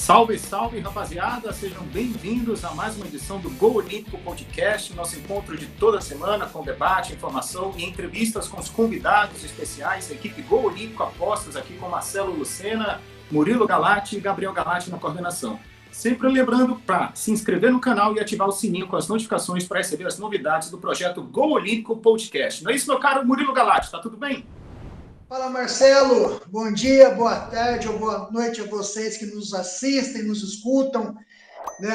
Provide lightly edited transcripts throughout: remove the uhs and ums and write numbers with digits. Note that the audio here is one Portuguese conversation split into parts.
Salve, salve, rapaziada! Sejam bem-vindos a mais uma edição do Go Olímpico Podcast, nosso encontro de toda semana com debate, informação e entrevistas com os convidados especiais da equipe Go Olímpico Apostas, aqui com Marcelo Lucena, Murilo Galati e Gabriel Galati na coordenação. Sempre lembrando para se inscrever no canal e ativar o sininho com as notificações para receber as novidades do projeto Go Olímpico Podcast. Não é isso, meu caro Murilo Galati? Tá tudo bem? Fala, Marcelo. Bom dia, boa tarde ou boa noite a vocês que nos assistem, nos escutam.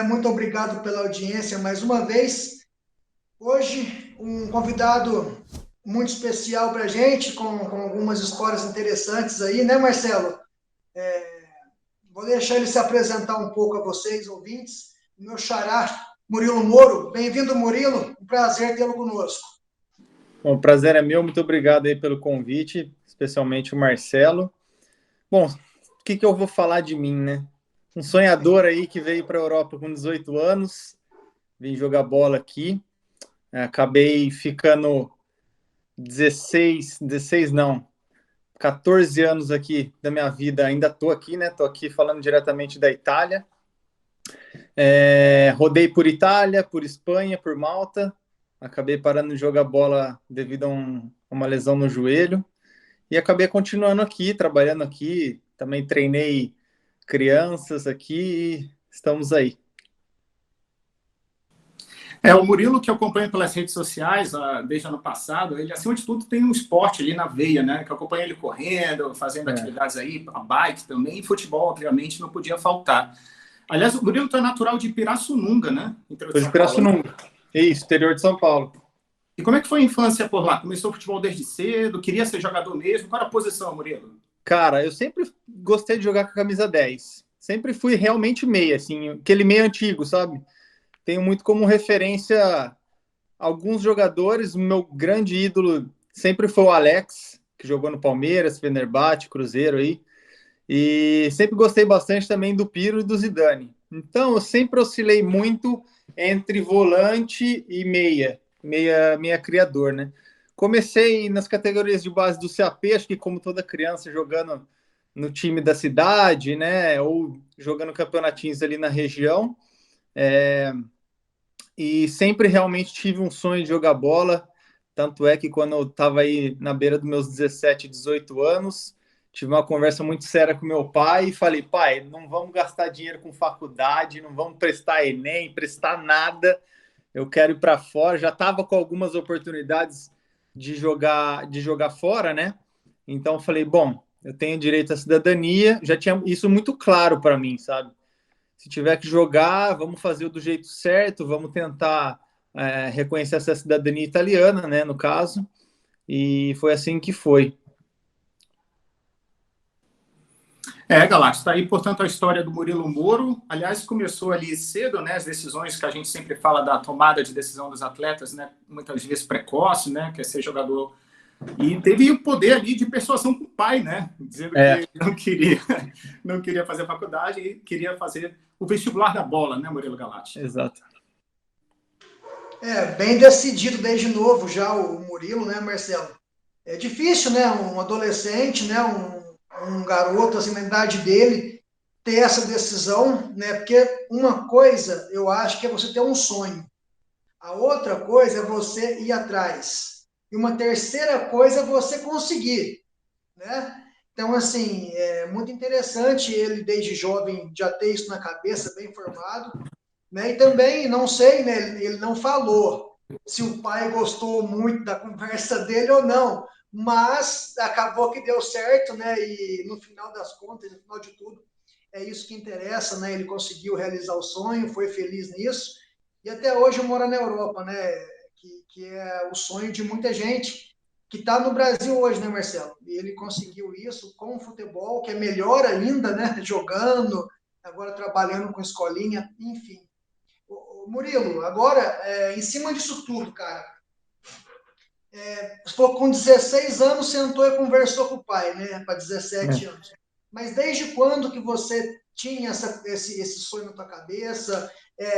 Muito obrigado pela audiência mais uma vez. Hoje, um convidado muito especial para a gente, com algumas histórias interessantes aí, né, Marcelo? Vou deixar ele se apresentar um pouco a vocês, ouvintes. Meu xará, Murilo Moro. Bem-vindo, Murilo. Um prazer tê-lo conosco. Bom, o prazer é meu. Muito obrigado aí pelo convite, especialmente o Marcelo. Bom, o que eu vou falar de mim, né? Um sonhador aí que veio para a Europa com 18 anos, vim jogar bola aqui. Acabei ficando 14 anos aqui da minha vida. Ainda estou aqui, né? Estou aqui falando diretamente da Itália. Rodei por Itália, por Espanha, por Malta. Acabei parando de jogar bola devido a uma lesão no joelho. E acabei continuando aqui, trabalhando aqui. Também treinei crianças aqui e estamos aí. O Murilo, que eu acompanho pelas redes sociais desde o ano passado, ele, acima de tudo, tem um esporte ali na veia, né? Que eu acompanho ele correndo, fazendo atividades aí, a bike também, e futebol, obviamente, não podia faltar. Aliás, o Murilo é natural de Pirassununga, né? De Pirassununga. Isso, interior de São Paulo. E como é que foi a infância por lá? Começou o futebol desde cedo? Queria ser jogador mesmo? Qual era a posição, Murilo? Cara, eu sempre gostei de jogar com a camisa 10. Sempre fui realmente meia, assim, aquele meia antigo, sabe? Tenho muito como referência alguns jogadores. O meu grande ídolo sempre foi o Alex, que jogou no Palmeiras, Fenerbahçe, Cruzeiro aí. E sempre gostei bastante também do Piro e do Zidane. Então, eu sempre oscilei muito entre volante e meia criador, né? Comecei nas categorias de base do CAP, acho que como toda criança, jogando no time da cidade, né? Ou jogando campeonatinhos ali na região. E sempre realmente tive um sonho de jogar bola. Tanto é que quando eu estava aí na beira dos meus 17, 18 anos, tive uma conversa muito séria com meu pai e falei, pai, não vamos gastar dinheiro com faculdade, não vamos prestar Enem, prestar nada. Eu quero ir para fora. Já estava com algumas oportunidades de jogar fora, né? Então eu falei, bom, eu tenho direito à cidadania. Já tinha isso muito claro para mim, sabe? Se tiver que jogar, vamos fazer do jeito certo, vamos tentar reconhecer essa cidadania italiana, né, no caso. E foi assim que foi. Galati, está aí, portanto, a história do Murilo Moro. Aliás, começou ali cedo, né? As decisões que a gente sempre fala da tomada de decisão dos atletas, né? Muitas vezes precoce, né? Quer ser jogador. E teve o poder ali de persuasão com o pai, né? Dizendo que não queria fazer faculdade e queria fazer o vestibular da bola, né, Murilo Galati? Exato. Bem decidido desde novo já o Murilo, né, Marcelo? É difícil, né? Um adolescente, né? Um garoto, assim, na idade dele, ter essa decisão, né? Porque uma coisa, eu acho que é você ter um sonho. A outra coisa é você ir atrás. E uma terceira coisa é você conseguir, né? Então, assim, é muito interessante ele, desde jovem, já ter isso na cabeça, bem formado, né? E também, não sei, né? Ele não falou se o pai gostou muito da conversa dele ou não, mas acabou que deu certo, né? E no final das contas, no final de tudo, é isso que interessa, né? Ele conseguiu realizar o sonho, foi feliz nisso, e até hoje mora na Europa, né? Que é o sonho de muita gente que está no Brasil hoje, né, Marcelo? E ele conseguiu isso com o futebol, que é melhor ainda, né? Jogando, agora trabalhando com escolinha, enfim. Murilo, agora, em cima disso tudo, cara, com 16 anos sentou e conversou com o pai, né, para 17 anos. Mas desde quando que você tinha esse sonho na tua cabeça?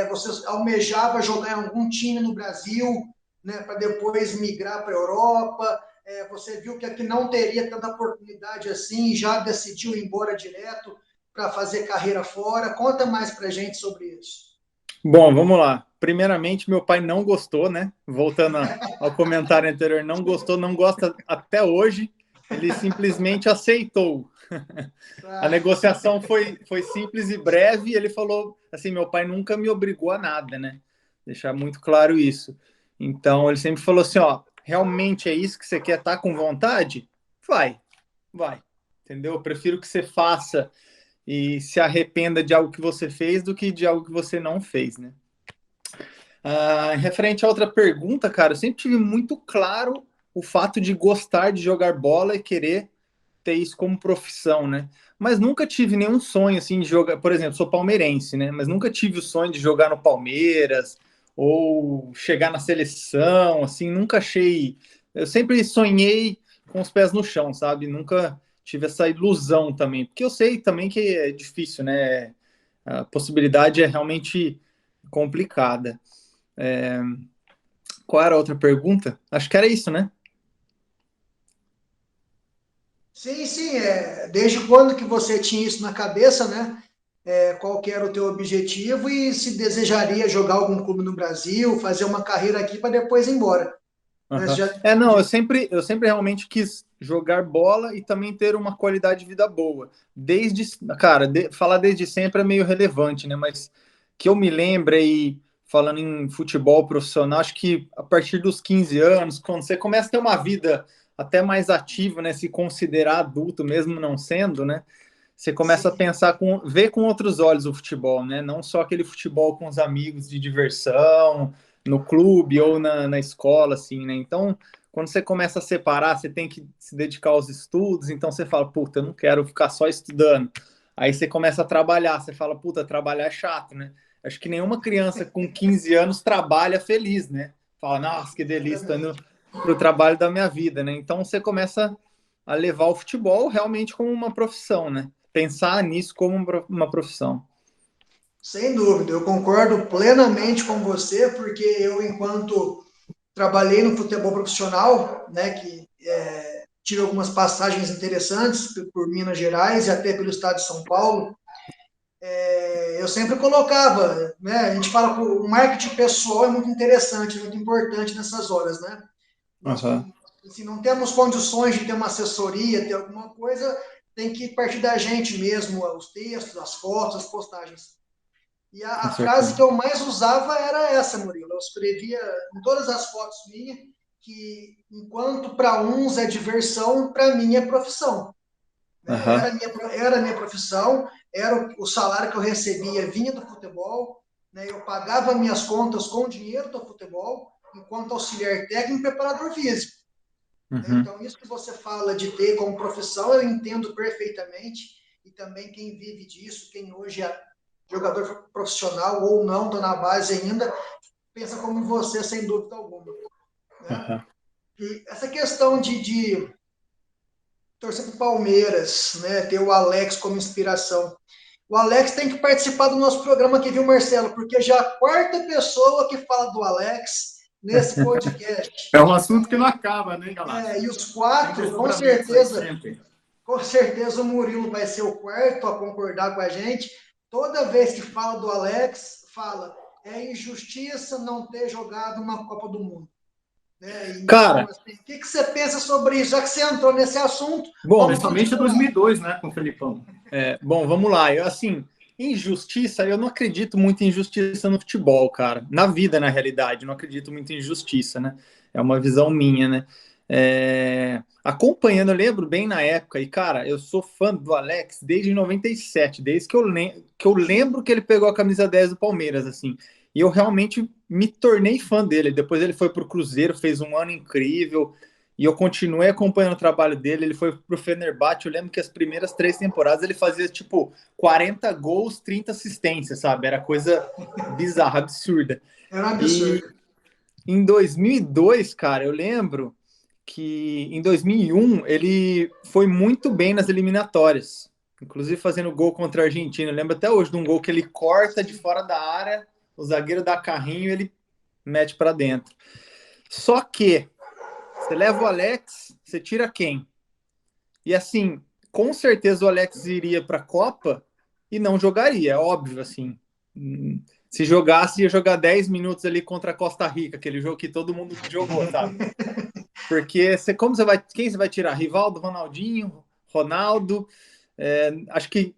Você almejava jogar em algum time no Brasil, né, para depois migrar para a Europa? Você viu que aqui não teria tanta oportunidade assim, já decidiu ir embora direto. para fazer carreira fora? Conta mais para gente sobre isso. Bom, vamos lá. Primeiramente, meu pai não gostou, né? Voltando ao comentário anterior, não gostou, não gosta até hoje. Ele simplesmente aceitou. A negociação foi simples e breve. Ele falou assim: meu pai nunca me obrigou a nada, né? Deixar muito claro isso. Então, ele sempre falou assim: ó, realmente é isso que você quer, estar com vontade? Vai. Entendeu? Eu prefiro que você faça e se arrependa de algo que você fez do que de algo que você não fez, né? Referente a outra pergunta, cara, eu sempre tive muito claro o fato de gostar de jogar bola e querer ter isso como profissão, né? Mas nunca tive nenhum sonho assim de jogar, por exemplo, sou palmeirense, né? Mas nunca tive o sonho de jogar no Palmeiras ou chegar na seleção, assim, nunca achei. Eu sempre sonhei com os pés no chão, sabe? Nunca tive essa ilusão também, porque eu sei também que é difícil, né? A possibilidade é realmente complicada. Qual era a outra pergunta? Acho que era isso, né? Sim, sim. Desde quando que você tinha isso na cabeça, né? Qual que era o teu objetivo e se desejaria jogar algum clube no Brasil, fazer uma carreira aqui para depois ir embora. Né? Uhum. Não, eu sempre realmente quis jogar bola e também ter uma qualidade de vida boa. Cara, falar desde sempre é meio relevante, né? Mas que eu me lembre, falando em futebol profissional, acho que a partir dos 15 anos, quando você começa a ter uma vida até mais ativa, né? Se considerar adulto, mesmo não sendo, né? Você começa a Sim, pensar ver com outros olhos o futebol, né? Não só aquele futebol com os amigos de diversão, no clube ou na escola, assim, né? Então, quando você começa a separar, você tem que se dedicar aos estudos, então você fala, puta, eu não quero ficar só estudando. Aí você começa a trabalhar, você fala, puta, trabalhar é chato, né? Acho que nenhuma criança com 15 anos trabalha feliz, né? Fala, nossa, que delícia, tô indo exatamente. pro trabalho da minha vida, né? Então você começa a levar o futebol realmente como uma profissão, né? Pensar nisso como uma profissão. Sem dúvida, eu concordo plenamente com você, porque eu, enquanto trabalhei no futebol profissional, né, que tive algumas passagens interessantes por Minas Gerais e até pelo estado de São Paulo, eu sempre colocava, né, a gente fala que o marketing pessoal é muito interessante, muito importante nessas horas, né? Nós, Uhum, se não temos condições de ter uma assessoria, ter alguma coisa, tem que partir da gente mesmo, os textos, as fotos, as postagens. E a, com a frase certeza. que eu mais usava era essa, Murilo. Eu escrevia em todas as fotos minhas que enquanto para uns é diversão, para mim é profissão. Né? Uhum, Era minha profissão, era o salário que eu recebia vinha do futebol, né? Eu pagava minhas contas com o dinheiro do futebol, enquanto auxiliar técnico e preparador físico. Né? uhum, Então, isso que você fala de ter como profissão, eu entendo perfeitamente, e também quem vive disso, quem hoje é jogador profissional ou não, está na base ainda, pensa como você, sem dúvida alguma. Né? uhum. E essa questão de torcer para o Palmeiras, né, ter o Alex como inspiração. O Alex tem que participar do nosso programa aqui, viu, Marcelo? Porque já é a quarta pessoa que fala do Alex nesse podcast. É um assunto que não acaba, né, Galácio? E os Tem quatro, desdobramentos aí sempre. com certeza o Murilo vai ser o quarto a concordar com a gente. Toda vez que fala do Alex, fala, é injustiça não ter jogado uma Copa do Mundo. Né? Então, Cara, assim, o que você pensa sobre isso? Já que você entrou nesse assunto, bom, vamos Principalmente em continuar. 2002, né, com o Felipão. bom, vamos lá. Assim, injustiça, eu não acredito muito em injustiça no futebol, cara. Na vida, na realidade, eu não acredito muito em injustiça, né? É uma visão minha, né? Acompanhando, eu lembro bem na época, e cara, eu sou fã do Alex desde 97, desde que eu lembro que ele pegou a camisa 10 do Palmeiras, assim. E eu realmente me tornei fã dele. Depois ele foi pro Cruzeiro, fez um ano incrível. E eu continuei acompanhando o trabalho dele. Ele foi pro Fenerbahçe. Eu lembro que as primeiras 3 temporadas ele fazia tipo 40 gols, 30 assistências, sabe? Era coisa bizarra, absurda. Era um E absurdo. em 2002, cara, eu lembro que em 2001 ele foi muito bem nas eliminatórias, inclusive fazendo gol contra a Argentina. Eu lembro até hoje de um gol que ele corta de Sim. fora da área, o zagueiro dá carrinho e ele mete para dentro. Só que você leva o Alex, você tira quem? E assim, com certeza o Alex iria para a Copa, e não jogaria, é óbvio, assim. Se jogasse, ia jogar 10 minutos ali contra a Costa Rica, aquele jogo que todo mundo jogou, sabe? Porque quem você vai tirar? Rivaldo, Ronaldinho, Ronaldo, acho que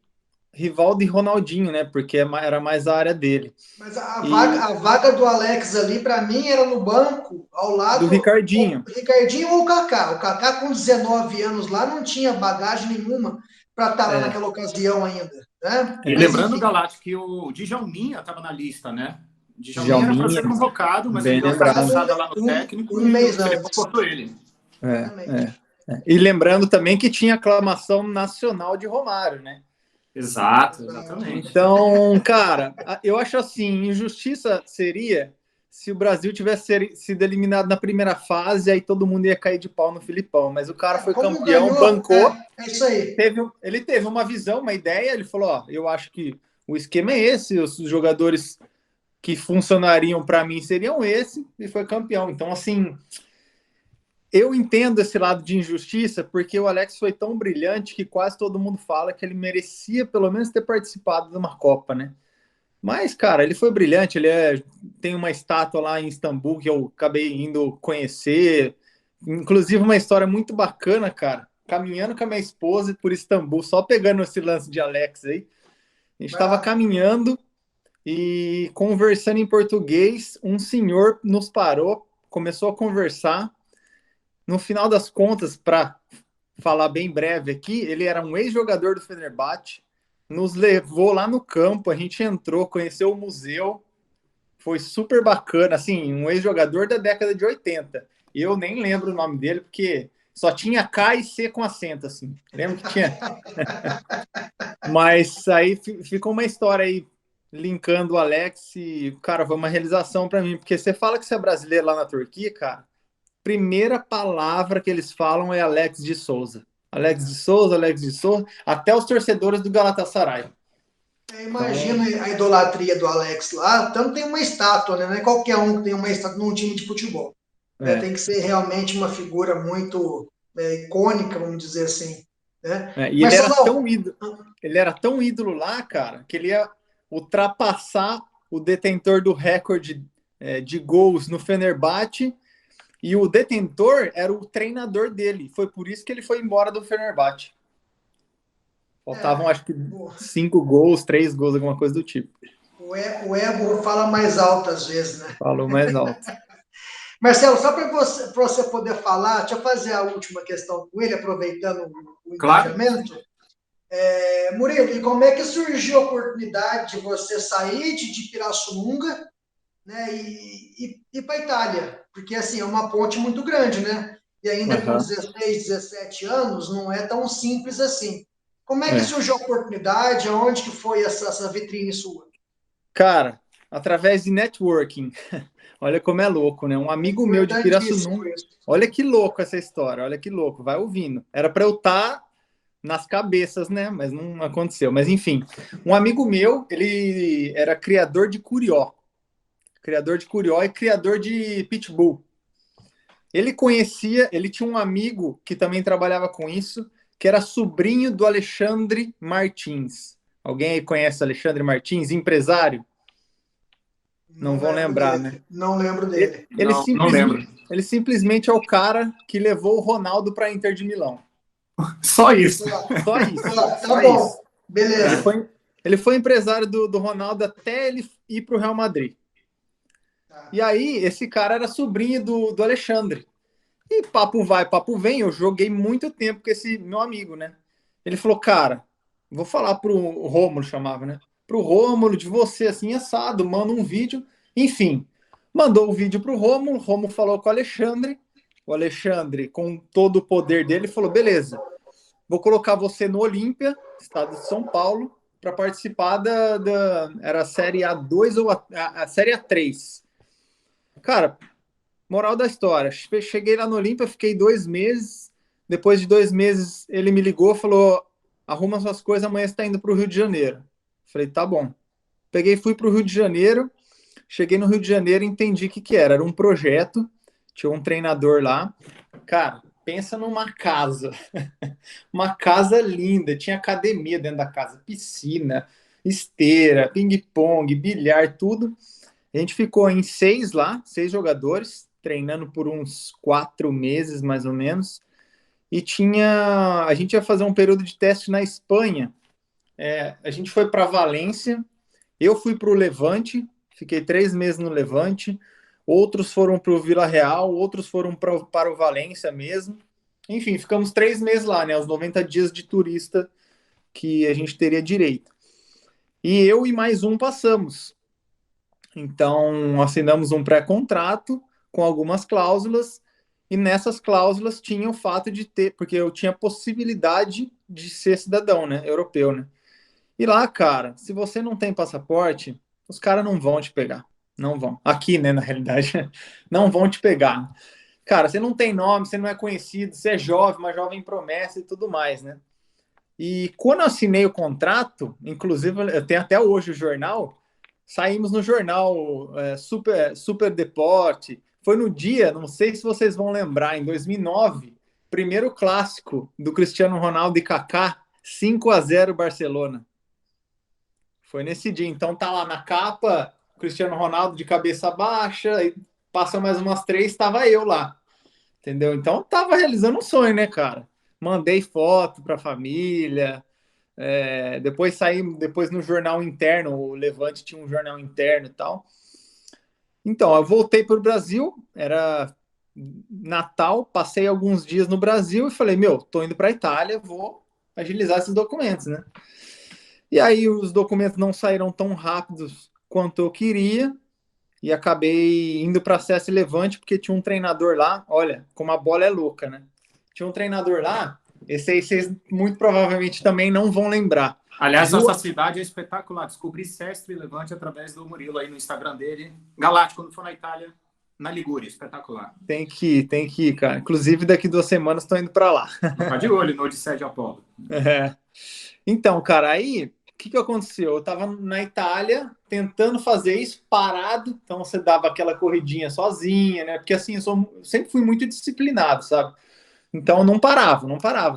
Rivaldo e Ronaldinho, né? Porque era mais a área dele. Mas a vaga do Alex ali, para mim, era no banco, ao Do lado Ricardinho. o Ricardinho ou o Kaká. O Kaká, com 19 anos lá, não tinha bagagem nenhuma para estar lá naquela ocasião ainda. Né? E lembrando, Galate, que o Djalminha estava na lista, né? O Djalminha era para ser convocado, mas ele deu essa cansada lá no técnico um mês ele antes. botou ele. E lembrando também que tinha aclamação nacional de Romário, né? Exato, exatamente. Então, cara, eu acho assim, injustiça seria se o Brasil tivesse sido eliminado na primeira fase, aí todo mundo ia cair de pau no Filipão. Mas o cara foi campeão, ganhou, bancou. É isso aí. Ele teve uma visão, uma ideia, ele falou, ó, eu acho que o esquema é esse, os jogadores que funcionariam para mim seriam esse, e foi campeão. Então, assim, eu entendo esse lado de injustiça, porque o Alex foi tão brilhante que quase todo mundo fala que ele merecia pelo menos ter participado de uma Copa, né? Mas, cara, ele foi brilhante, tem uma estátua lá em Istambul que eu acabei indo conhecer, inclusive uma história muito bacana, cara, caminhando com a minha esposa por Istambul, só pegando esse lance de Alex aí, a gente estava caminhando e conversando em português, um senhor nos parou, começou a conversar. No final das contas, para falar bem breve aqui, ele era um ex-jogador do Fenerbahçe, nos levou lá no campo, a gente entrou, conheceu o museu, foi super bacana, assim, um ex-jogador da década de 80. Eu nem lembro o nome dele, porque só tinha K e C com acento, assim. Lembro que tinha. Mas aí ficou uma história aí, linkando o Alex e, cara, foi uma realização para mim, porque você fala que você é brasileiro lá na Turquia, cara, primeira palavra que eles falam é Alex de Souza. Alex de Souza, até os torcedores do Galatasaray. Imagina a idolatria do Alex lá. Tanto tem uma estátua, né? Não é qualquer um que tem uma estátua num time de futebol. Tem que ser realmente uma figura muito icônica, vamos dizer assim. Né? E ele era tão ídolo lá, cara, que ele ia ultrapassar o detentor do recorde de gols no Fenerbahçe. E o detentor era o treinador dele. Foi por isso que ele foi embora do Fenerbahçe. Faltavam, acho que, 5 gols, 3 gols, alguma coisa do tipo. O ego fala mais alto às vezes, né? Falou mais alto. Marcelo, só para você poder falar, deixa eu fazer a última questão com ele, aproveitando o engajamento. Murilo, e como é que surgiu a oportunidade de você sair de Pirassununga, né, e ir para a Itália? Porque, assim, é uma ponte muito grande, né? E ainda com 16, 17 anos, não é tão simples assim. Como é que surgiu a oportunidade? Aonde que foi essa vitrine sua? Cara, através de networking. Olha como é louco, né? Um amigo meu de Pirassununga. Olha que louco essa história, olha que louco. Vai ouvindo. Era para eu estar nas cabeças, né? Mas não aconteceu. Mas, enfim, um amigo meu, ele era criador de curió. Criador de curió e criador de pitbull. Ele tinha um amigo que também trabalhava com isso, que era sobrinho do Alexandre Martins. Alguém aí conhece o Alexandre Martins, empresário? Não vão lembrar, dele. Né? Não lembro dele. Não lembro. Ele simplesmente é o cara que levou o Ronaldo para a Inter de Milão. Só isso. Só isso. Tá bom. Isso. Beleza. Ele foi empresário do Ronaldo até ele ir para o Real Madrid. E aí, esse cara era sobrinho do Alexandre. E papo vai, papo vem, eu joguei muito tempo com esse meu amigo, né? Ele falou, cara, vou falar pro Rômulo, chamava, né? Pro Rômulo, de você, assim, assado, manda um vídeo. Enfim, mandou o vídeo pro Rômulo, o Rômulo falou com o Alexandre, com todo o poder dele, falou, beleza, vou colocar você no Olímpia, estado de São Paulo, para participar era a Série A2 ou a Série A3. Cara, moral da história, cheguei lá no Olímpia, fiquei 2 meses, depois de 2 meses ele me ligou, falou, arruma suas coisas, amanhã você está indo para o Rio de Janeiro. Falei, tá bom. Peguei, fui para o Rio de Janeiro, cheguei no Rio de Janeiro e entendi o que era. Era um projeto, tinha um treinador lá. Cara, pensa numa casa, uma casa linda, tinha academia dentro da casa, piscina, esteira, ping-pong, bilhar, tudo. A gente ficou em 6 lá, 6 jogadores, treinando por uns 4 meses, mais ou menos. E a gente ia fazer um período de teste na Espanha. A gente foi para Valência, eu fui para o Levante, fiquei 3 meses no Levante, outros foram para o Vila Real, outros foram para o Valência mesmo. Enfim, ficamos 3 meses lá, né? Os 90 dias de turista que a gente teria direito. E eu e mais um passamos. Então, assinamos um pré-contrato com algumas cláusulas, e nessas cláusulas tinha o fato de ter, porque eu tinha possibilidade de ser cidadão, né? Europeu, né? E lá, cara, se você não tem passaporte, os caras não vão te pegar. Não vão. Aqui, né, na realidade, não vão te pegar. Cara, você não tem nome, você não é conhecido, você é jovem, uma jovem promessa e tudo mais, né? E quando eu assinei o contrato, inclusive eu tenho até hoje o jornal, saímos no jornal Super Deporte. Foi no dia, não sei se vocês vão lembrar, em 2009, primeiro clássico do Cristiano Ronaldo e Kaká, 5-0 Barcelona. Foi nesse dia. Então tá lá na capa, Cristiano Ronaldo de cabeça baixa, e passa mais umas 3, estava eu lá. Entendeu? Então tava realizando um sonho, né, cara? Mandei foto pra família. Depois no jornal interno, o Levante tinha um jornal interno e tal. Então, eu voltei para o Brasil, era Natal, passei alguns dias no Brasil e falei, tô indo para a Itália, vou agilizar esses documentos, né? E aí os documentos não saíram tão rápidos quanto eu queria e acabei indo para a CS Levante porque tinha um treinador lá, olha, como a bola é louca, né? Tinha um treinador lá, esse aí vocês muito provavelmente também não vão lembrar. Aliás, nossa cidade é espetacular. Descobri Sestre Levante através do Murilo aí no Instagram dele. Galáctico, quando for na Itália, na Ligúria, espetacular. Tem que ir, cara. Inclusive, daqui 2 semanas estou indo para lá. Tá de olho no Odisseia de Apolo. Então, cara, aí o que aconteceu? Eu estava na Itália tentando fazer isso parado, então você dava aquela corridinha sozinha, né? Porque assim, eu sempre fui muito disciplinado, sabe? Então não parava,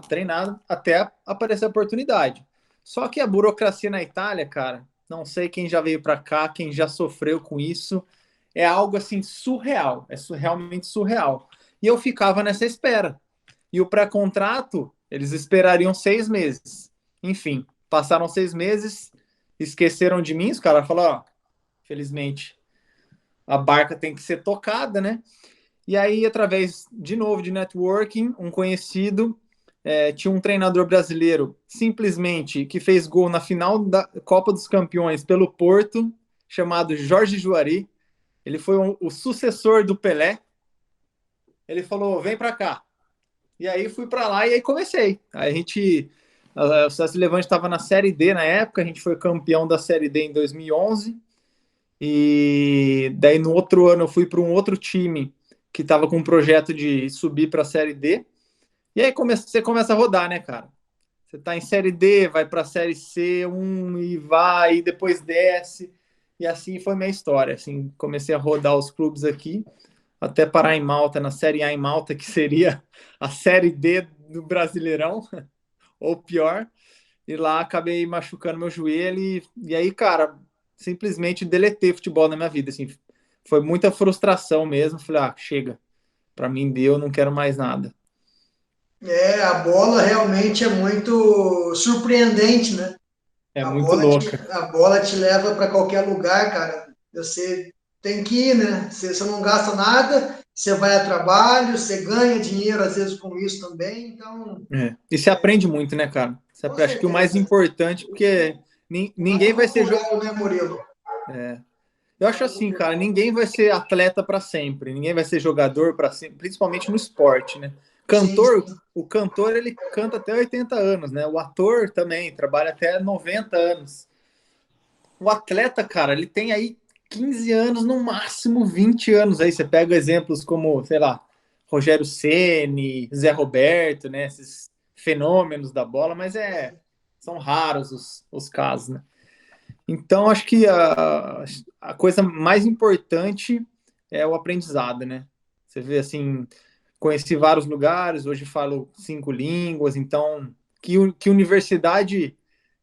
treinado até aparecer a oportunidade. Só que a burocracia na Itália, cara, não sei quem já veio para cá, quem já sofreu com isso, é algo assim surreal, realmente surreal. E eu ficava nessa espera. E o pré-contrato, eles esperariam 6 meses. Enfim, passaram 6 meses, esqueceram de mim, os caras falaram, felizmente, a barca tem que ser tocada, né? E aí, através, de novo, de networking, um conhecido, tinha um treinador brasileiro, simplesmente, que fez gol na final da Copa dos Campeões pelo Porto, chamado Jorge Juari. Ele foi o sucessor do Pelé. Ele falou, vem para cá. E aí fui para lá e aí comecei. Aí o CS Levante estava na Série D na época, a gente foi campeão da Série D em 2011. E daí no outro ano eu fui para um outro time que estava com um projeto de subir para a Série D. E aí você começa a rodar, né, cara? Você tá em Série D, vai para a Série C1 e vai, e depois desce. E assim foi minha história. Assim, comecei a rodar os clubes aqui, até parar em Malta, na Série A em Malta, que seria a Série D do Brasileirão, ou pior. E lá acabei machucando meu joelho. E aí, cara, simplesmente deletei futebol na minha vida. Assim, foi muita frustração mesmo. Falei, chega. Para mim deu, não quero mais nada. A bola realmente é muito surpreendente, né? É muito louca. A bola te leva para qualquer lugar, cara. Você tem que ir, né? Você não gasta nada, você vai a trabalho, você ganha dinheiro às vezes com isso também, então. E você aprende muito, né, cara? Acho que o mais importante, porque ninguém vai ser jogador, né, Murilo? Eu acho assim, cara, ninguém vai ser atleta para sempre, ninguém vai ser jogador para sempre, principalmente no esporte, né? O cantor ele canta até 80 anos, né? O ator também trabalha até 90 anos. O atleta, cara, ele tem aí 15 anos, no máximo 20 anos. Aí você pega exemplos como, sei lá, Rogério Ceni, Zé Roberto, né? Esses fenômenos da bola, mas são raros os casos, né? Então, acho que a coisa mais importante é o aprendizado, né? Você vê, assim, conheci vários lugares, hoje falo 5 línguas, então, que universidade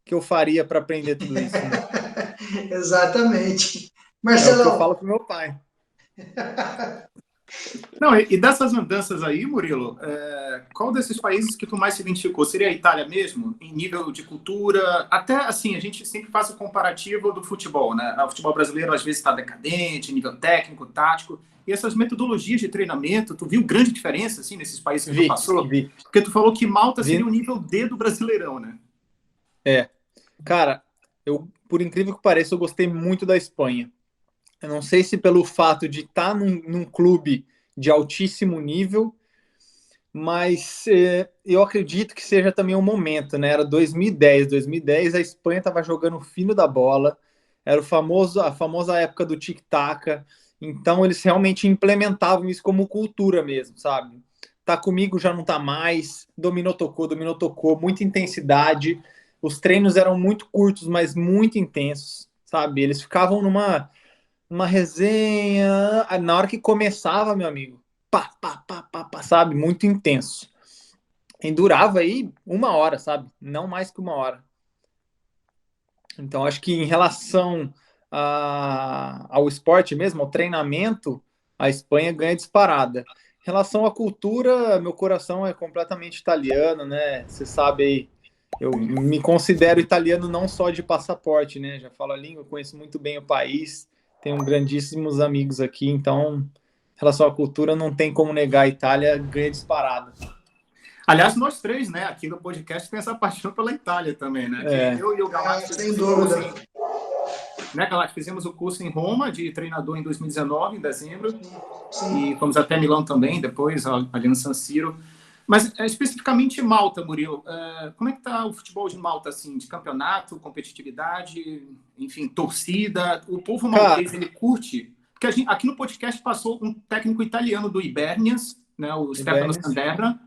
que eu faria para aprender tudo isso, né? Exatamente. É o que eu Marcelão. falo pro meu pai. Não, e dessas andanças aí, Murilo, qual desses países que tu mais se identificou? Seria a Itália mesmo, em nível de cultura? Até assim, a gente sempre faz o comparativo do futebol, né? O futebol brasileiro às vezes está decadente, nível técnico, tático. E essas metodologias de treinamento, tu viu grande diferença assim nesses países que tu passou? Vi. Porque tu falou que Malta seria Vi. o nível D do Brasileirão, né? Cara, por incrível que pareça, eu gostei muito da Espanha. Eu não sei se pelo fato de estar num clube de altíssimo nível, mas eu acredito que seja também um momento, né? Era 2010. 2010 a Espanha estava jogando fino da bola, era a famosa época do tic-tac, então eles realmente implementavam isso como cultura mesmo, sabe? Tá comigo, já não tá mais, dominou, tocou, muita intensidade, os treinos eram muito curtos, mas muito intensos, sabe? Eles ficavam numa resenha, na hora que começava, meu amigo, pá, sabe? Muito intenso. E durava aí 1 hora, sabe? Não mais que 1 hora. Então, acho que em relação ao esporte mesmo, ao treinamento, a Espanha ganha disparada. Em relação à cultura, meu coração é completamente italiano, né? Você sabe aí, eu me considero italiano não só de passaporte, né? Já falo a língua, conheço muito bem o país, tenho grandíssimos amigos aqui, então, em relação à cultura, não tem como negar, a Itália ganha disparada. Aliás, nós três, né, aqui no podcast tem essa paixão pela Itália também, né? Que eu e o Galactus Sem dúvida. Né, Galactus, fizemos o curso em Roma de treinador em 2019, em dezembro, Sim. e fomos até Milão também, depois ali no San Siro. Mas especificamente Malta, Murilo, como é que está o futebol de Malta, assim, de campeonato, competitividade, enfim, torcida? O povo maltês, ele curte? Porque aqui no podcast passou um técnico italiano do Hibernians, né, o Stefano Sandebra.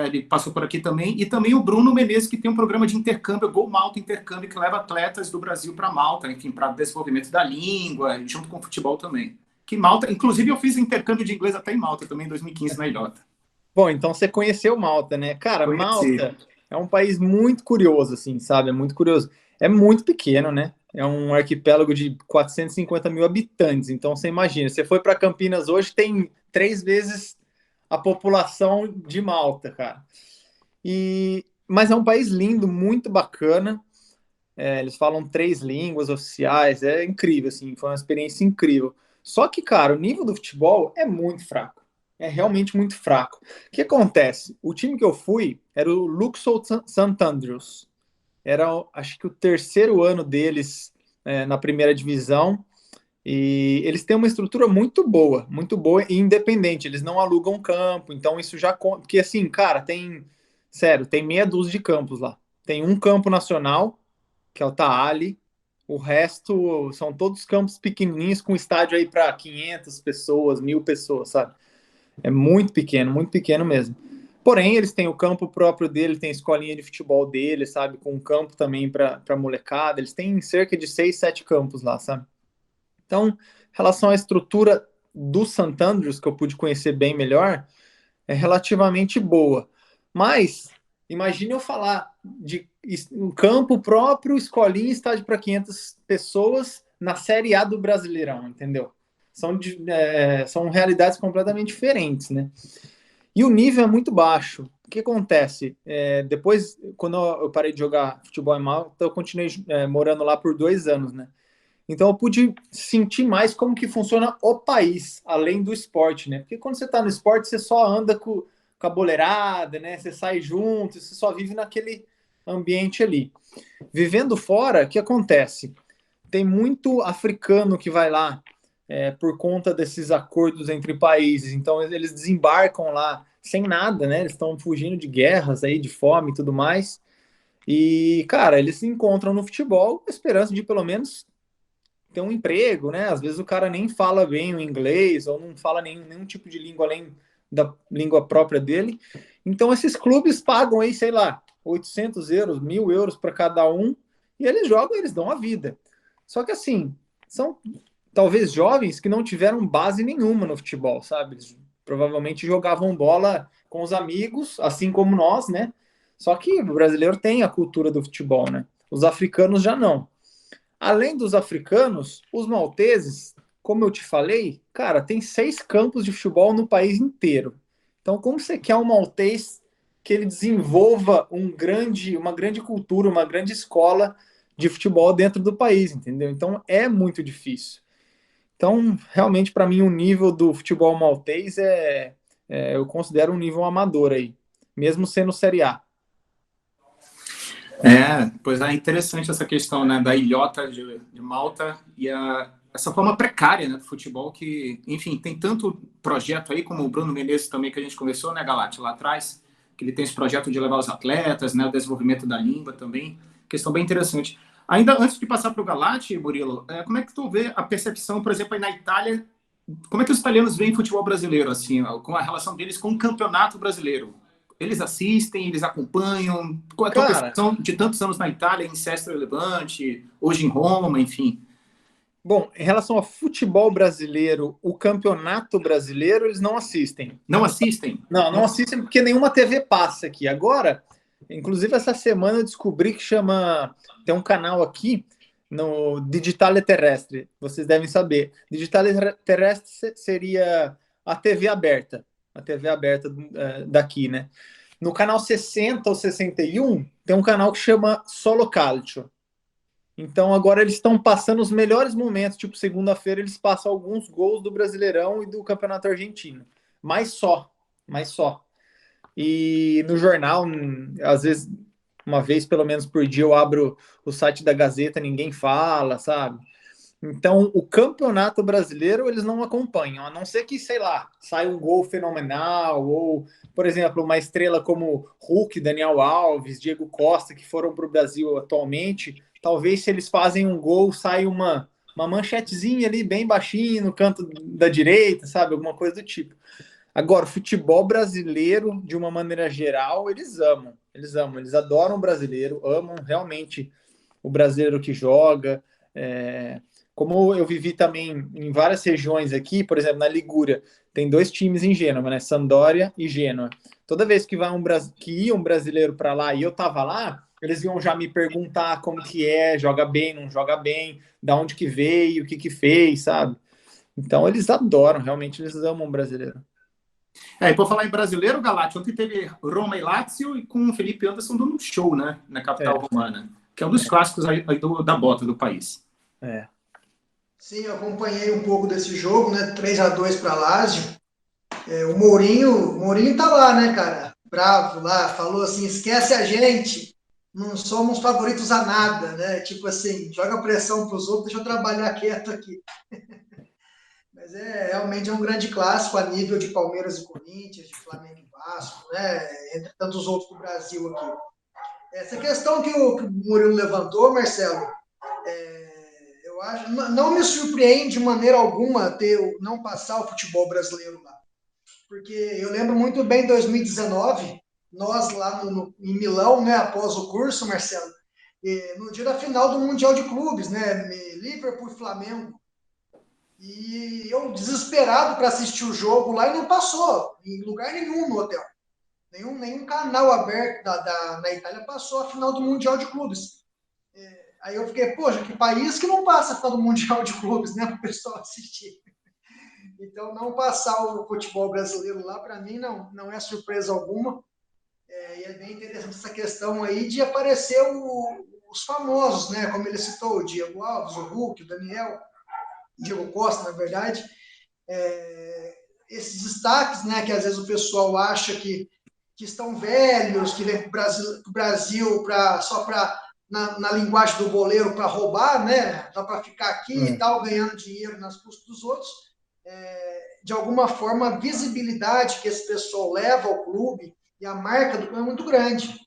Ele passou por aqui também, e também o Bruno Menezes, que tem um programa de intercâmbio, Go Malta Intercâmbio, que leva atletas do Brasil para Malta, enfim, para desenvolvimento da língua, junto com o futebol também. Que Malta, inclusive eu fiz intercâmbio de inglês até em Malta também, em 2015, na Ilhota. Bom, então você conheceu Malta, né? Cara, Conheci. Malta é um país muito curioso, assim, sabe? É muito curioso. É muito pequeno, né? É um arquipélago de 450 mil habitantes. Então você imagina, você foi para Campinas hoje, tem 3 vezes a população de Malta, cara. Mas é um país lindo, muito bacana. Eles falam 3 línguas oficiais, é incrível, assim, foi uma experiência incrível. Só que, cara, o nível do futebol é muito fraco. É realmente muito fraco. O que acontece? O time que eu fui era o Luxor St. Andrews. Era, acho que, o terceiro ano deles na primeira divisão. E eles têm uma estrutura muito boa e independente. Eles não alugam campo, então isso já conta. Porque, assim, cara, tem meia dúzia de campos lá. Tem um campo nacional, que é o Taali. O resto são todos campos pequenininhos com estádio aí para 500 pessoas, 1.000 pessoas, sabe? É muito pequeno mesmo. Porém, eles têm o campo próprio dele, tem a escolinha de futebol dele, sabe? Com um campo também para molecada. Eles têm cerca de 6, 7 campos lá, sabe? Então, em relação à estrutura do St. Andrews, que eu pude conhecer bem melhor, é relativamente boa. Mas, imagine eu falar de um campo próprio, escolinha, estádio para 500 pessoas na Série A do Brasileirão, entendeu? São realidades completamente diferentes, né? E o nível é muito baixo. O que acontece? Depois, quando eu parei de jogar futebol em Malta, eu continuei morando lá por 2 anos, né? Então eu pude sentir mais como que funciona o país, além do esporte, né? Porque quando você está no esporte, você só anda com a boleirada, né? Você sai junto, você só vive naquele ambiente ali. Vivendo fora, o que acontece? Tem muito africano que vai lá por conta desses acordos entre países. Então eles desembarcam lá sem nada, né? Eles estão fugindo de guerras aí, de fome e tudo mais. E, cara, eles se encontram no futebol com a esperança de pelo menos ter um emprego, né? Às vezes o cara nem fala bem o inglês ou não fala nenhum tipo de língua além da língua própria dele. Então esses clubes pagam aí, sei lá, 800 euros, 1.000 euros para cada um e eles jogam, eles dão a vida. Só que assim, são talvez jovens que não tiveram base nenhuma no futebol, sabe? Eles provavelmente jogavam bola com os amigos, assim como nós, né? Só que o brasileiro tem a cultura do futebol, né? Os africanos já não. Além dos africanos, os malteses, como eu te falei, cara, tem 6 campos de futebol no país inteiro. Então, como você quer um maltês que ele desenvolva uma grande cultura, uma grande escola de futebol dentro do país, entendeu? Então, é muito difícil. Então, realmente, para mim, o nível do futebol maltês eu considero um nível amador aí, mesmo sendo Série A. Pois é interessante essa questão, né, da ilhota de Malta e essa forma precária, né, do futebol que, enfim, tem tanto projeto aí, como o Bruno Menezes também, que a gente conversou, né, Galate, lá atrás, que ele tem esse projeto de levar os atletas, né, o desenvolvimento da língua também, questão bem interessante. Ainda antes de passar para o Galate, Murilo, como é que tu vê a percepção, por exemplo, aí na Itália, como é que os italianos veem futebol brasileiro, assim, com a relação deles com o campeonato brasileiro? Eles assistem, eles acompanham? Qual é a tua percepção de tantos anos na Itália, em Sesto Levante, hoje em Roma, enfim? Bom, em relação ao futebol brasileiro, o campeonato brasileiro, eles não assistem. Não assistem? Não assistem porque nenhuma TV passa aqui. Agora, inclusive essa semana eu descobri que tem um canal aqui no Digitale Terrestre, vocês devem saber. Digitale Terrestre seria a TV aberta daqui, né? No canal 60 ou 61 tem um canal que chama Solo Calcio. Então agora eles estão passando os melhores momentos, tipo segunda-feira eles passam alguns gols do Brasileirão e do Campeonato Argentino. Mas só. E no jornal, às vezes, uma vez pelo menos por dia, eu abro o site da Gazeta, ninguém fala, sabe? Então, o Campeonato Brasileiro eles não acompanham, a não ser que, sei lá, saia um gol fenomenal, ou, por exemplo, uma estrela como Hulk, Daniel Alves, Diego Costa, que foram para o Brasil atualmente, talvez se eles fazem um gol, sai uma manchetezinha ali bem baixinho no canto da direita, sabe? Alguma coisa do tipo. Agora, o futebol brasileiro, de uma maneira geral, eles amam, eles adoram o brasileiro, amam realmente o brasileiro que joga. Como eu vivi também em várias regiões aqui, por exemplo, na Ligúria, tem 2 times em Gênova, né? Sampdoria e Genoa. Toda vez que ia um brasileiro para lá e eu tava lá, eles iam já me perguntar como que joga bem, não joga bem, da onde que veio, o que que fez, sabe? Então eles adoram, realmente eles amam o brasileiro. E por falar em brasileiro, Galate, ontem teve Roma e Lazio e com o Felipe Anderson dando um show, né, na capital romana, que é um dos clássicos aí da bota do país. Sim, eu acompanhei um pouco desse jogo, né, 3-2 para Lazio. O Mourinho tá lá, né, cara, bravo lá, falou assim, esquece a gente, não somos favoritos a nada, né, tipo assim, joga pressão pros outros, deixa eu trabalhar quieto aqui. Mas realmente é um grande clássico a nível de Palmeiras e Corinthians, de Flamengo e Vasco, né? Entre tantos outros do Brasil aqui. Essa questão que o Murilo levantou, Marcelo, eu acho, não me surpreende de maneira alguma não passar o futebol brasileiro lá. Porque eu lembro muito bem, em 2019, nós lá em Milão, né, após o curso, Marcelo, no dia da final do Mundial de Clubes, né, Liverpool e Flamengo, e eu desesperado para assistir o jogo lá e não passou em lugar nenhum no hotel. Nenhum canal aberto na Itália passou a final do Mundial de Clubes. Aí eu fiquei, poxa, que país que não passa a final do Mundial de Clubes, né, para o pessoal assistir. Então, não passar o futebol brasileiro lá, para mim, não é surpresa alguma. E é bem interessante essa questão aí de aparecer os famosos, né, como ele citou, o Diego Alves, o Hulk, o Diego Costa, na verdade, esses destaques, né, que às vezes o pessoal acha que estão velhos, que vêm para o Brasil só para, na linguagem do boleiro, para roubar, né, só para ficar aqui e tal, ganhando dinheiro nas custas dos outros, de alguma forma, a visibilidade que esse pessoal leva ao clube e a marca do clube é muito grande.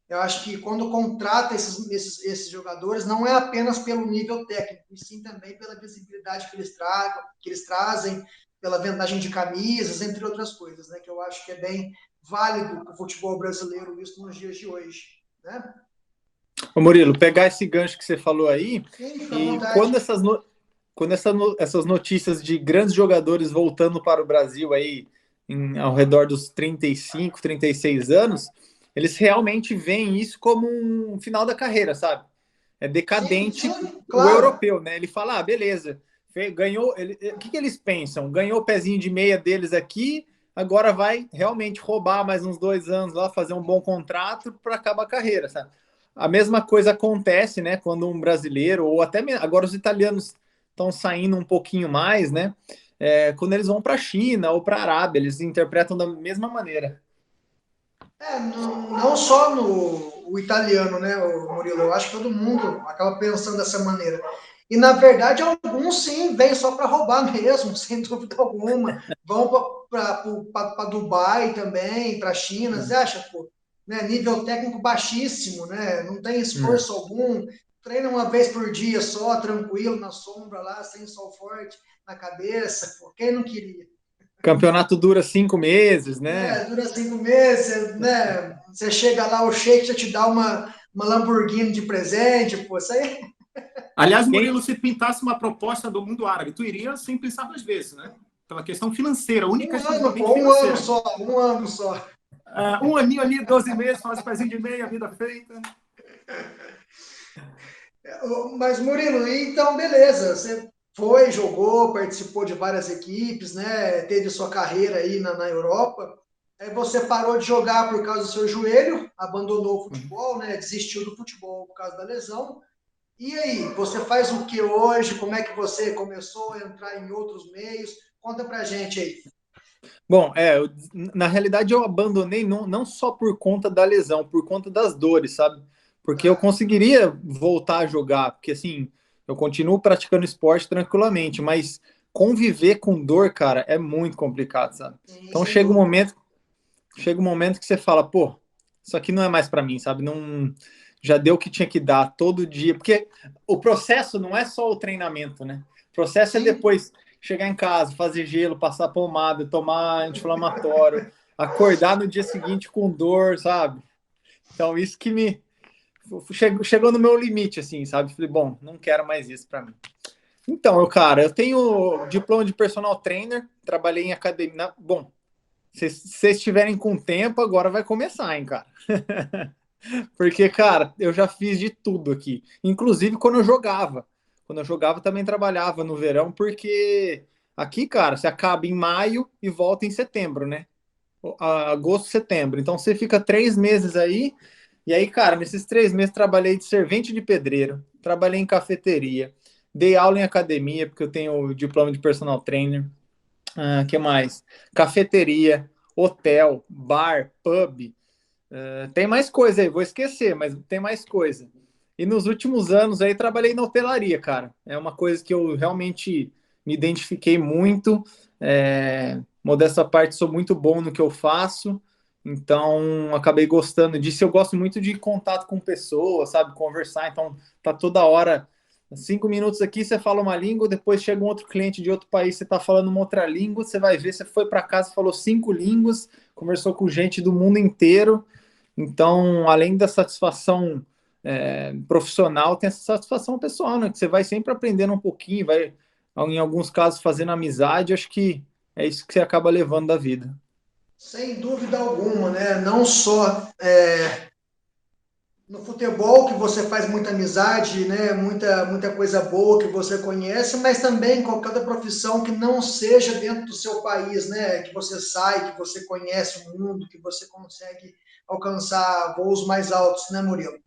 Eu acho que quando contrata esses jogadores, não é apenas pelo nível técnico, e sim também pela visibilidade que eles trazem, pela vendagem de camisas, entre outras coisas, né? Que eu acho que é bem válido para o futebol brasileiro isso nos dias de hoje, né? Ô Murilo, pegar esse gancho que você falou aí, Sim, e quando essas notícias de grandes jogadores voltando para o Brasil aí ao redor dos 35, 36 anos, eles realmente veem isso como um final da carreira, sabe? É decadente. Sim, O claro. europeu, né? Ele fala, beleza, ganhou. O que eles pensam? Ganhou o pezinho de meia deles aqui, agora vai realmente roubar mais uns 2 anos lá, fazer um bom contrato para acabar a carreira, sabe? A mesma coisa acontece, né? Quando um brasileiro, ou até agora os italianos estão saindo um pouquinho mais, né? Quando eles vão para a China ou para a Arábia, eles interpretam da mesma maneira. Não só o italiano, né, o Murilo? Eu acho que todo mundo acaba pensando dessa maneira. E, na verdade, alguns sim vêm só para roubar mesmo, sem dúvida alguma. Vão para Dubai também, para a China. Você acha, pô, né, nível técnico baixíssimo, né? Não tem esforço algum. Treina uma vez por dia só, tranquilo, na sombra lá, sem sol forte na cabeça. Pô, quem não queria? Campeonato dura 5 meses, né? Dura 5 meses, né? Você chega lá, o Sheik já te dá uma Lamborghini de presente, pô, isso aí. Aliás, Murilo, se pintasse uma proposta do mundo árabe, tu iria sem pensar 2 vezes, né? Pela questão financeira, única exclusivamente financeira. Um ano só. Um aninho ali, 12 meses, faz pezinho de meia, vida feita. Mas, Murilo, então, beleza. Você foi, jogou, participou de várias equipes, né? Teve sua carreira aí na Europa. Aí você parou de jogar por causa do seu joelho, abandonou o futebol, né? Desistiu do futebol por causa da lesão. E aí, você faz o que hoje? Como é que você começou a entrar em outros meios? Conta pra gente aí. Bom, na realidade eu abandonei não só por conta da lesão, por conta das dores, sabe? Porque eu conseguiria voltar a jogar, porque assim, eu continuo praticando esporte tranquilamente, mas conviver com dor, cara, é muito complicado, sabe? Sim, Então sem dúvida. chega um momento que você fala, pô, isso aqui não é mais para mim, sabe? Não, já deu o que tinha que dar todo dia, porque o processo não é só o treinamento, né? O processo é Sim. depois chegar em casa, fazer gelo, passar pomada, tomar anti-inflamatório, acordar no dia seguinte com dor, sabe? Então isso que me chegou no meu limite, assim, sabe? Falei, bom, não quero mais isso para mim. Então, eu tenho diploma de personal trainer, trabalhei em academia. Bom, se vocês estiverem com tempo, agora vai começar, hein, cara? Porque, cara, eu já fiz de tudo aqui. Inclusive quando eu jogava. Quando eu jogava, também trabalhava no verão, porque aqui, cara, você acaba em maio e volta em setembro, né? Agosto, setembro. Então você fica 3 meses aí. E aí, cara, nesses 3 meses trabalhei de servente de pedreiro, trabalhei em cafeteria, dei aula em academia, porque eu tenho o diploma de personal trainer. Que mais? Cafeteria, hotel, bar, pub. Tem mais coisa aí, vou esquecer, mas tem mais coisa. E nos últimos anos aí trabalhei na hotelaria, cara. É uma coisa que eu realmente me identifiquei muito. Modéstia à parte, sou muito bom no que eu faço. Então, acabei gostando disso. Eu gosto muito de contato com pessoas, sabe? Conversar. Então, tá toda hora. 5 minutos aqui, você fala uma língua, depois chega um outro cliente de outro país, você está falando uma outra língua, você vai ver, você foi para casa, falou 5 línguas, conversou com gente do mundo inteiro. Então, além da satisfação profissional, tem essa satisfação pessoal, né? Que você vai sempre aprendendo um pouquinho, vai, em alguns casos, fazendo amizade. Acho que é isso que você acaba levando da vida. Sem dúvida alguma, né? Não só no futebol, que você faz muita amizade, né? Muita coisa boa que você conhece, mas também em qualquer outra profissão que não seja dentro do seu país, né? Que você sai, que você conhece o mundo, que você consegue alcançar voos mais altos, né, Murilo?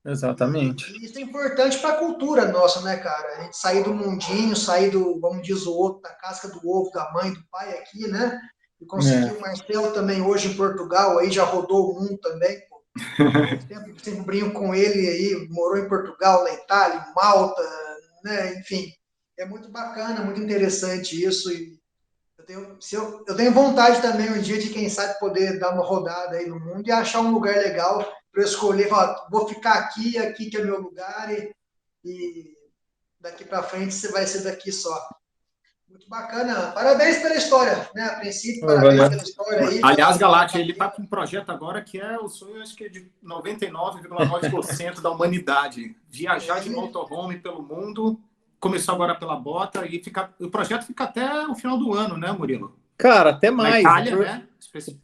Exatamente. E isso é importante para a cultura nossa, né, cara? A gente sair do mundinho, sair do, como diz o outro, da casca do ovo, da mãe, do pai aqui, né? E conseguir o Marcelo também hoje em Portugal, aí já rodou o mundo também, pô. Eu sempre brinco com ele aí, morou em Portugal, na Itália, em Malta, né? Enfim, é muito bacana, muito interessante isso. E eu tenho vontade também um dia de, quem sabe, poder dar uma rodada aí no mundo e achar um lugar legal para eu escolher, falar, vou ficar aqui que é meu lugar, e daqui para frente você vai ser daqui só. Muito bacana. Parabéns pela história, né? A princípio, parabéns pela história aí. Aliás, Galati, ele está com um projeto agora que é o sonho, acho que é de 99,9% da humanidade. Viajar de motorhome pelo mundo. Começou agora pela Bota e o projeto fica até o final do ano, né, Murilo? Cara, até mais. Na Itália, né?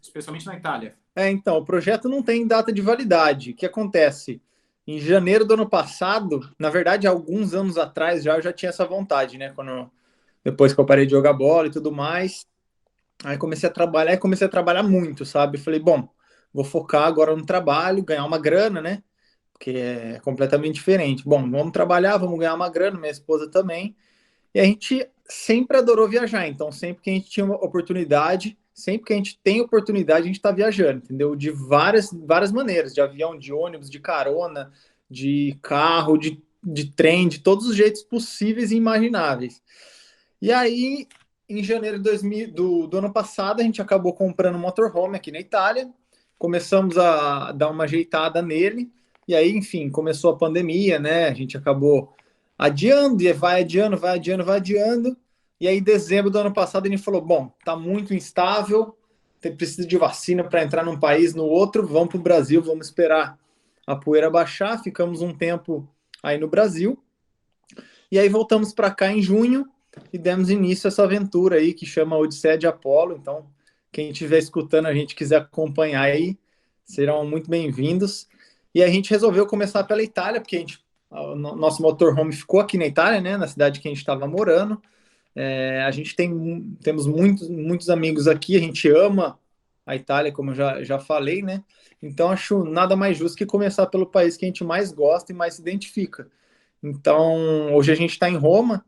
Especialmente na Itália. Então, o projeto não tem data de validade. O que acontece? Em janeiro do ano passado, na verdade, há alguns anos atrás já eu já tinha essa vontade, né? Depois que eu parei de jogar bola e tudo mais, aí comecei a trabalhar muito, sabe? Falei, bom, vou focar agora no trabalho, ganhar uma grana, né? Porque é completamente diferente. Bom, vamos trabalhar, vamos ganhar uma grana, minha esposa também. E a gente sempre adorou viajar, então sempre que a gente tinha uma oportunidade, sempre que a gente tem oportunidade, a gente está viajando, entendeu? De várias maneiras, de avião, de ônibus, de carona, de carro, de trem, de todos os jeitos possíveis e imagináveis. E aí, em janeiro de 2000, do ano passado, a gente acabou comprando um motorhome aqui na Itália, começamos a dar uma ajeitada nele, e aí, enfim, começou a pandemia, né? A gente acabou adiando, e vai adiando, vai adiando, vai adiando. E aí, em dezembro do ano passado, a gente falou: bom, tá muito instável, precisa de vacina para entrar num país, no outro, vamos para o Brasil, vamos esperar a poeira baixar. Ficamos um tempo aí no Brasil, e aí voltamos para cá em junho e demos início a essa aventura aí que chama Odisseia de Apolo. Então, quem estiver escutando, a gente quiser acompanhar aí, serão muito bem-vindos. E a gente resolveu começar pela Itália, porque nosso motorhome ficou aqui na Itália, né, na cidade que a gente estava morando. A gente temos muitos amigos aqui, a gente ama a Itália, como eu já falei, né? Então acho nada mais justo que começar pelo país que a gente mais gosta e mais se identifica. Então, hoje a gente está em Roma,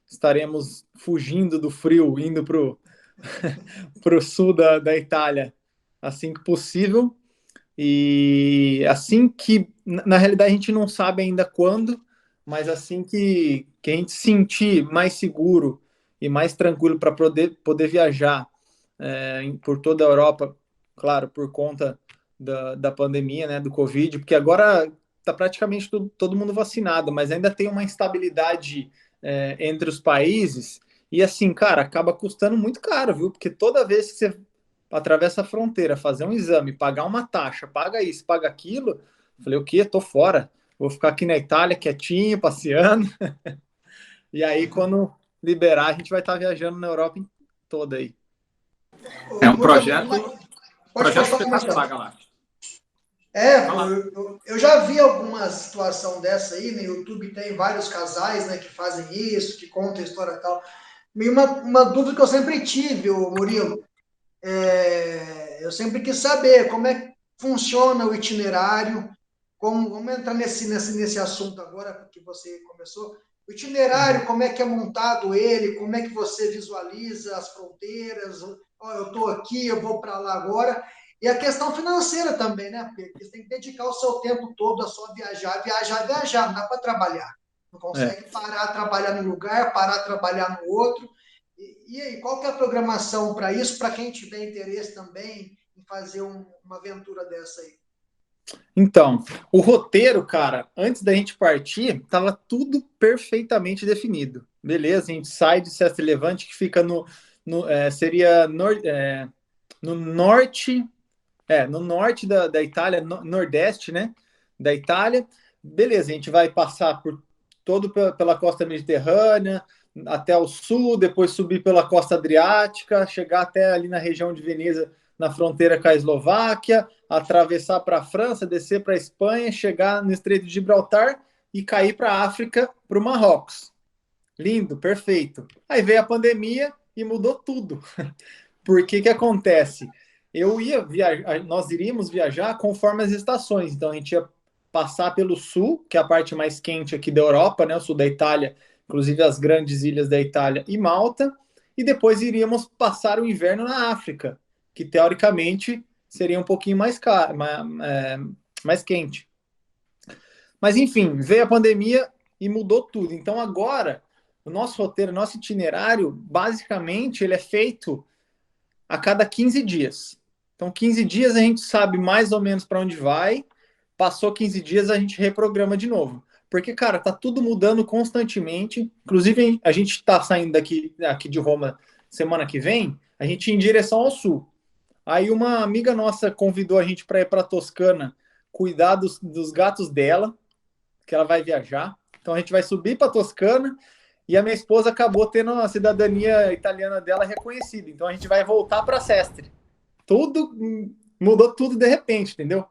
estaremos fugindo do frio, indo para o sul da Itália assim que possível. E assim que, na realidade, a gente não sabe ainda quando, mas assim que a gente sentir mais seguro e mais tranquilo para poder viajar por toda a Europa, claro, por conta da pandemia, né, do Covid, porque agora está praticamente todo mundo vacinado, mas ainda tem uma instabilidade entre os países, e assim, cara, acaba custando muito caro, viu? Porque toda vez que você atravessa a fronteira, fazer um exame, pagar uma taxa, paga isso, paga aquilo, falei, o quê? Tô fora. Vou ficar aqui na Itália, quietinho, passeando. E aí, quando liberar, a gente vai estar viajando na Europa toda aí. É um projeto Pode falar, espetacular, Galáctico. Eu já vi alguma situação dessa aí, no YouTube tem vários casais, né, que fazem isso, que contam a história e tal. E uma dúvida que eu sempre tive, Murilo, eu sempre quis saber como é que funciona o itinerário, vamos entrar nesse assunto agora que você começou. O itinerário, como é que é montado ele, como é que você visualiza as fronteiras, eu estou aqui, eu vou para lá agora. E a questão financeira também, né? Porque você tem que dedicar o seu tempo todo a só viajar, não dá para trabalhar. Não consegue parar, trabalhar num lugar, parar, trabalhar no outro. E aí, qual que é a programação para isso, para quem tiver interesse também em fazer uma aventura dessa aí? Então, o roteiro, cara, antes da gente partir, estava tudo perfeitamente definido. Beleza, a gente sai de Sestri Levante, que fica seria no norte, no norte da Itália, nordeste, né, da Itália. Beleza, a gente vai passar pela costa mediterrânea, até o sul, depois subir pela costa adriática, chegar até ali na região de Veneza, na fronteira com a Eslováquia, atravessar para a França, descer para a Espanha, chegar no Estreito de Gibraltar e cair para a África, para o Marrocos. Lindo, perfeito. Aí veio a pandemia e mudou tudo. Por que acontece? Nós iríamos viajar conforme as estações. Então a gente ia passar pelo sul, que é a parte mais quente aqui da Europa, né, o sul da Itália, inclusive as grandes ilhas da Itália e Malta, e depois iríamos passar o inverno na África, que teoricamente seria um pouquinho mais quente. Mas enfim, veio a pandemia e mudou tudo. Então agora, o nosso roteiro, o nosso itinerário, basicamente, ele é feito a cada 15 dias. Então, 15 dias a gente sabe mais ou menos para onde vai, passou 15 dias a gente reprograma de novo. Porque, cara, tá tudo mudando constantemente. Inclusive, a gente está saindo aqui de Roma semana que vem, a gente ia em direção ao sul. Aí uma amiga nossa convidou a gente para ir para Toscana cuidar dos gatos dela, que ela vai viajar. Então a gente vai subir para Toscana e a minha esposa acabou tendo a cidadania italiana dela reconhecida. Então a gente vai voltar para Sestri. Tudo mudou tudo de repente, entendeu?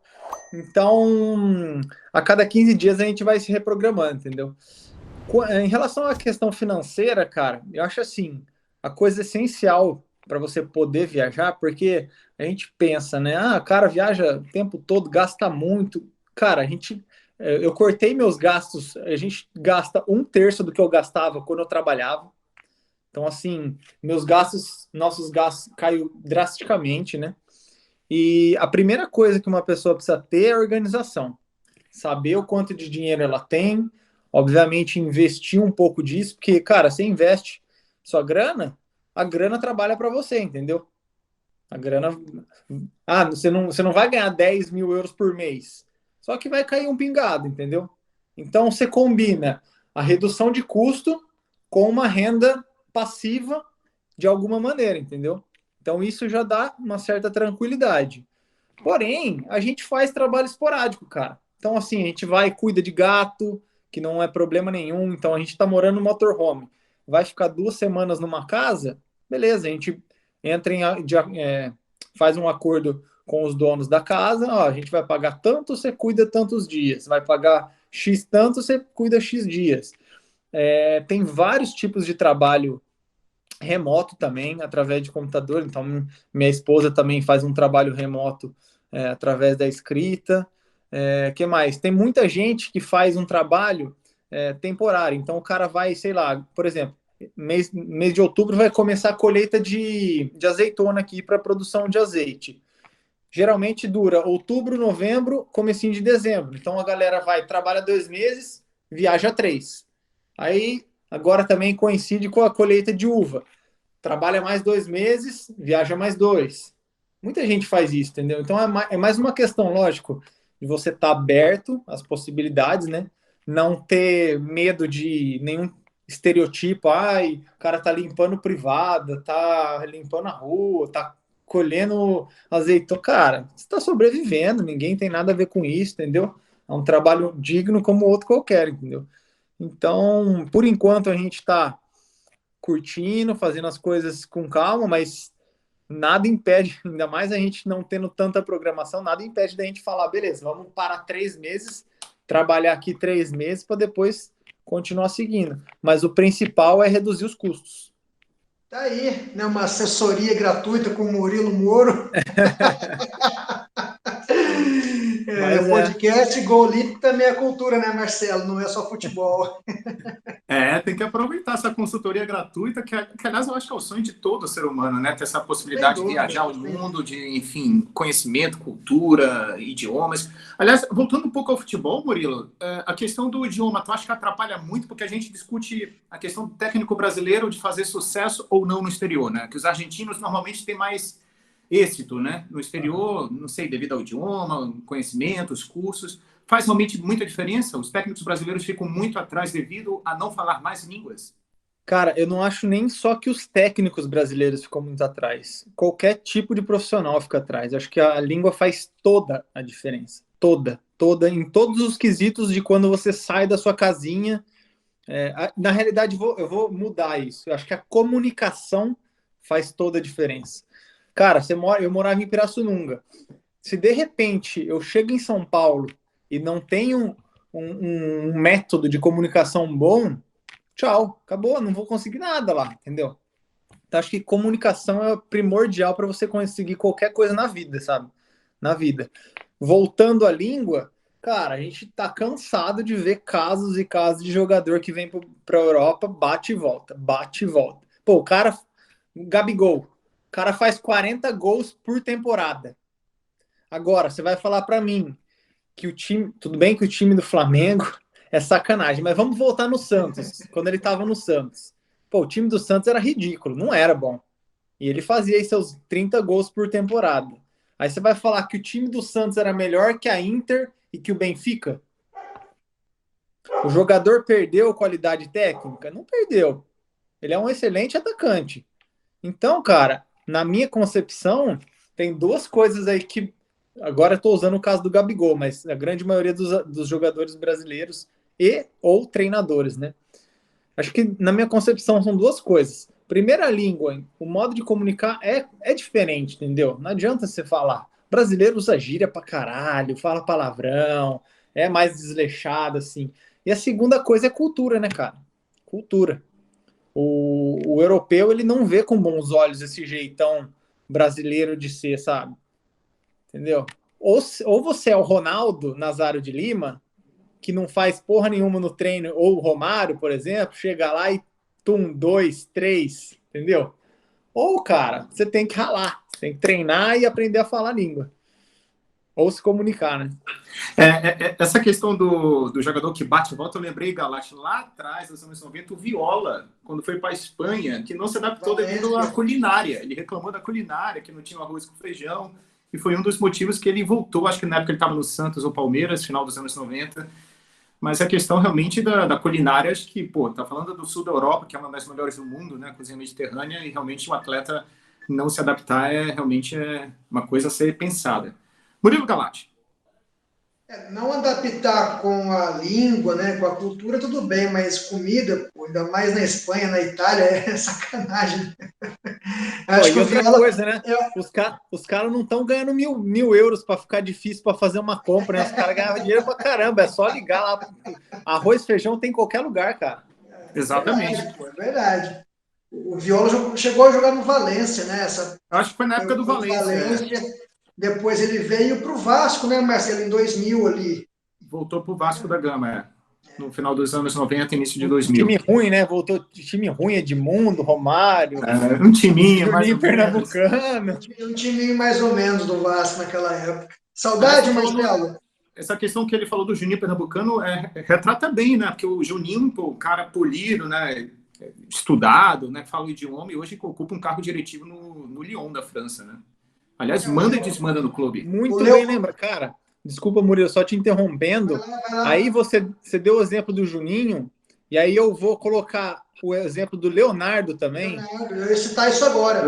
Então, a cada 15 dias a gente vai se reprogramando, entendeu? Em relação à questão financeira, cara, eu acho assim, a coisa essencial para você poder viajar, porque a gente pensa, né? Ah, cara, viaja o tempo todo, gasta muito. Cara, eu cortei meus gastos, a gente gasta um terço do que eu gastava quando eu trabalhava. Então, assim, nossos gastos caiu drasticamente, né? E a primeira coisa que uma pessoa precisa ter é organização. Saber o quanto de dinheiro ela tem, obviamente investir um pouco disso, porque, cara, você investe sua grana, a grana trabalha para você, entendeu? A grana. Ah, você não vai ganhar 10 mil euros por mês, só que vai cair um pingado, entendeu? Então você combina a redução de custo com uma renda passiva de alguma maneira, entendeu? Então isso já dá uma certa tranquilidade. Porém, a gente faz trabalho esporádico, cara. Então, assim, a gente vai e cuida de gato, que não é problema nenhum. Então, a gente tá morando no motorhome. Vai ficar 2 semanas numa casa? Beleza, a gente entra faz um acordo com os donos da casa. Ó, a gente vai pagar tanto, você cuida tantos dias. Vai pagar X tanto, você cuida X dias. Tem vários tipos de trabalho remoto também, através de computador. Então, minha esposa também faz um trabalho remoto através da escrita. Que mais? Tem muita gente que faz um trabalho temporário. Então, o cara vai, sei lá, por exemplo, mês de outubro vai começar a colheita de azeitona aqui para produção de azeite. Geralmente dura outubro, novembro, comecinho de dezembro. Então, a galera vai, trabalha 2 meses, viaja 3. Aí, agora também coincide com a colheita de uva. Trabalha mais 2 meses, viaja mais 2. Muita gente faz isso, entendeu? Então é mais uma questão, lógico, de você estar aberto às possibilidades, né? Não ter medo de nenhum estereotipo. Ai, o cara tá limpando privada, tá limpando a rua, tá colhendo azeitona. Cara, você tá sobrevivendo, ninguém tem nada a ver com isso, entendeu? É um trabalho digno como outro qualquer, entendeu? Então, por enquanto, a gente está curtindo, fazendo as coisas com calma, mas nada impede, ainda mais a gente não tendo tanta programação, nada impede da gente falar, beleza, vamos parar 3 meses, trabalhar aqui 3 meses para depois continuar seguindo. Mas o principal é reduzir os custos. Tá aí, né, uma assessoria gratuita com o Murilo Moro. Mas Podcast Gol Olímpico também é cultura, né, Marcelo? Não é só futebol. Tem que aproveitar essa consultoria gratuita, que aliás eu acho que é o sonho de todo ser humano, né? Ter essa possibilidade de viajar o mundo, de, enfim, conhecimento, cultura, idiomas. Aliás, voltando um pouco ao futebol, Murilo, a questão do idioma, tu acha que atrapalha muito, porque a gente discute a questão do técnico brasileiro de fazer sucesso ou não no exterior, né? Que os argentinos normalmente têm mais êxito, né? No exterior, não sei, devido ao idioma, conhecimentos, cursos. Faz realmente muita diferença? Os técnicos brasileiros ficam muito atrás devido a não falar mais línguas? cara, eu não acho nem só que os técnicos brasileiros ficam muito atrás. Qualquer tipo de profissional fica atrás. Eu acho que a língua faz toda a diferença. Toda, toda, em todos os quesitos de quando você sai da sua casinha. Na realidade, eu vou mudar isso. Eu acho que a comunicação faz toda a diferença. Cara, eu morava em Pirassununga. Se de repente eu chego em São Paulo e não tenho um método de comunicação bom, tchau, acabou, não vou conseguir nada lá, entendeu? Então, acho que comunicação é primordial para você conseguir qualquer coisa na vida, sabe? Na vida. Voltando à língua, cara, a gente tá cansado de ver casos e casos de jogador que vem para a Europa, bate e volta, bate e volta. Pô, o cara, Gabigol, o cara faz 40 gols por temporada. Agora, você vai falar para mim que o time, tudo bem que o time do Flamengo é sacanagem, mas vamos voltar no Santos, quando ele estava no Santos. Pô, o time do Santos era ridículo, não era bom. E ele fazia aí seus 30 gols por temporada. Aí você vai falar que o time do Santos era melhor que a Inter e que o Benfica? O jogador perdeu qualidade técnica? Não perdeu. Ele é um excelente atacante. Então, cara, na minha concepção, tem duas coisas aí que. Agora estou usando o caso do Gabigol, mas a grande maioria dos jogadores brasileiros e ou treinadores, né? Acho que na minha concepção são duas coisas. Primeira, a língua, o modo de comunicar é diferente, entendeu? Não adianta você falar. brasileiro usa gíria pra caralho, fala palavrão, é mais desleixado, assim. E a segunda coisa é cultura, né, cara? Cultura. O europeu, ele não vê com bons olhos esse jeitão brasileiro de ser, sabe? Entendeu? Ou você é o Ronaldo Nazário de Lima, que não faz porra nenhuma no treino, ou o Romário, por exemplo, chega lá e tum, 2, 3, entendeu? Ou, cara, você tem que ralar, você tem que treinar e aprender a falar língua. Ou se comunicar, né? Essa questão do jogador que bate e volta, eu lembrei, Galate, lá atrás, nos anos 90, o Viola, quando foi para a Espanha, que não se adaptou devido à culinária. Ele reclamou da culinária, que não tinha arroz com feijão, e foi um dos motivos que ele voltou. Acho que na época ele estava no Santos ou Palmeiras, final dos anos 90. Mas a questão realmente da culinária, acho que, tá falando do sul da Europa, que é uma das melhores do mundo, né, cozinha mediterrânea, e realmente um atleta não se adaptar realmente uma coisa a ser pensada. Murilo Galati. Não adaptar com a língua, né, com a cultura, tudo bem, mas comida, ainda mais na Espanha, na Itália, é sacanagem. Acho que outra coisa, né? Os caras não estão ganhando mil euros para ficar difícil para fazer uma compra, né? Os caras ganhavam dinheiro para caramba, é só ligar lá. Arroz, feijão tem em qualquer lugar, cara. Exatamente. É verdade. O Viola chegou a jogar no Valência, né? Acho que foi na época do Valência. Depois ele veio para o Vasco, né, Marcelo, em 2000 ali. Voltou para o Vasco da Gama, no final dos anos 90, início de 2000. Time ruim, né? Voltou time ruim, Edmundo, Romário. Um timinho mais ou pernambucano. Um timinho mais ou menos do Vasco naquela época. Saudade, Marcelo. Essa questão que ele falou do Juninho Pernambucano retrata bem, né? Porque o Juninho, um cara polido, né? Estudado, né? Fala o idioma e hoje ocupa um cargo diretivo no Lyon da França, né? Aliás, manda e desmanda no clube. Muito bem, lembra, cara? Desculpa, Murilo, só te interrompendo. Vai lá. Aí você deu o exemplo do Juninho, e aí eu vou colocar o exemplo do Leonardo também. Leonardo, eu ia citar isso agora.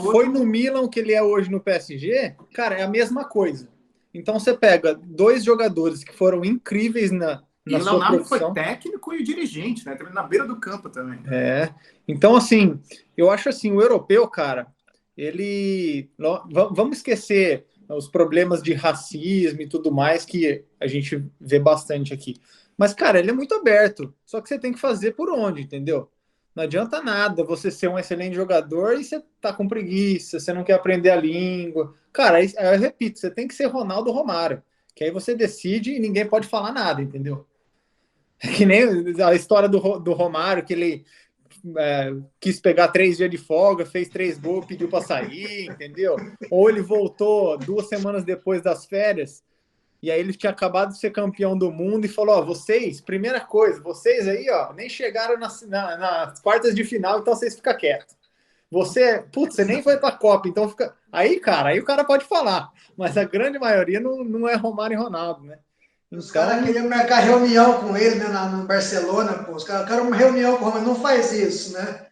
Foi no Milan, que ele é hoje no PSG, cara, é a mesma coisa. Então você pega dois jogadores que foram incríveis na sua profissão. O Leonardo foi técnico e dirigente, né? Também na beira do campo também. Então, assim, eu acho assim, o europeu, cara, vamos esquecer os problemas de racismo e tudo mais que a gente vê bastante aqui. Mas, cara, ele é muito aberto. Só que você tem que fazer por onde, entendeu? Não adianta nada você ser um excelente jogador e você tá com preguiça, você não quer aprender a língua. Cara, eu repito, você tem que ser Ronaldo Romário, que aí você decide e ninguém pode falar nada, entendeu? É que nem a história do Romário, que ele quis pegar 3 dias de folga, fez 3 gols, pediu para sair, entendeu? Ou ele voltou 2 semanas depois das férias, e aí ele tinha acabado de ser campeão do mundo e falou, vocês, primeira coisa, vocês aí, nem chegaram nas quartas de final, então vocês ficam quietos. Você nem foi pra Copa, então fica... Aí o cara pode falar, mas a grande maioria não é Romário e Ronaldo, né? Os caras queriam marcar reunião com ele, né, no Barcelona, pô. Os caras querem uma reunião com o Romário, não faz isso, né?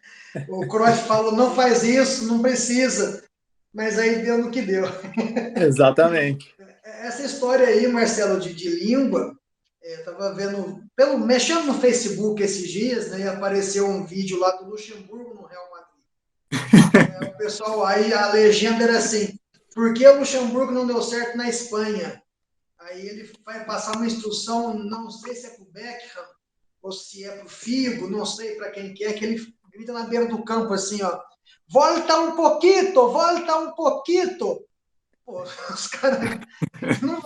O Cruyff falou, não faz isso, não precisa. Mas aí deu no que deu. Exatamente. Essa história aí, Marcelo, de língua, eu tava vendo, mexendo no Facebook esses dias, né, e apareceu um vídeo lá do Luxemburgo no Real Madrid. O pessoal aí, a legenda era assim, por que o Luxemburgo não deu certo na Espanha? Aí ele vai passar uma instrução, não sei se é para o Beckham ou se é para o Figo, não sei para quem que é, que ele grita na beira do campo assim, volta um pouquito, volta um pouquito. Pô, os caras não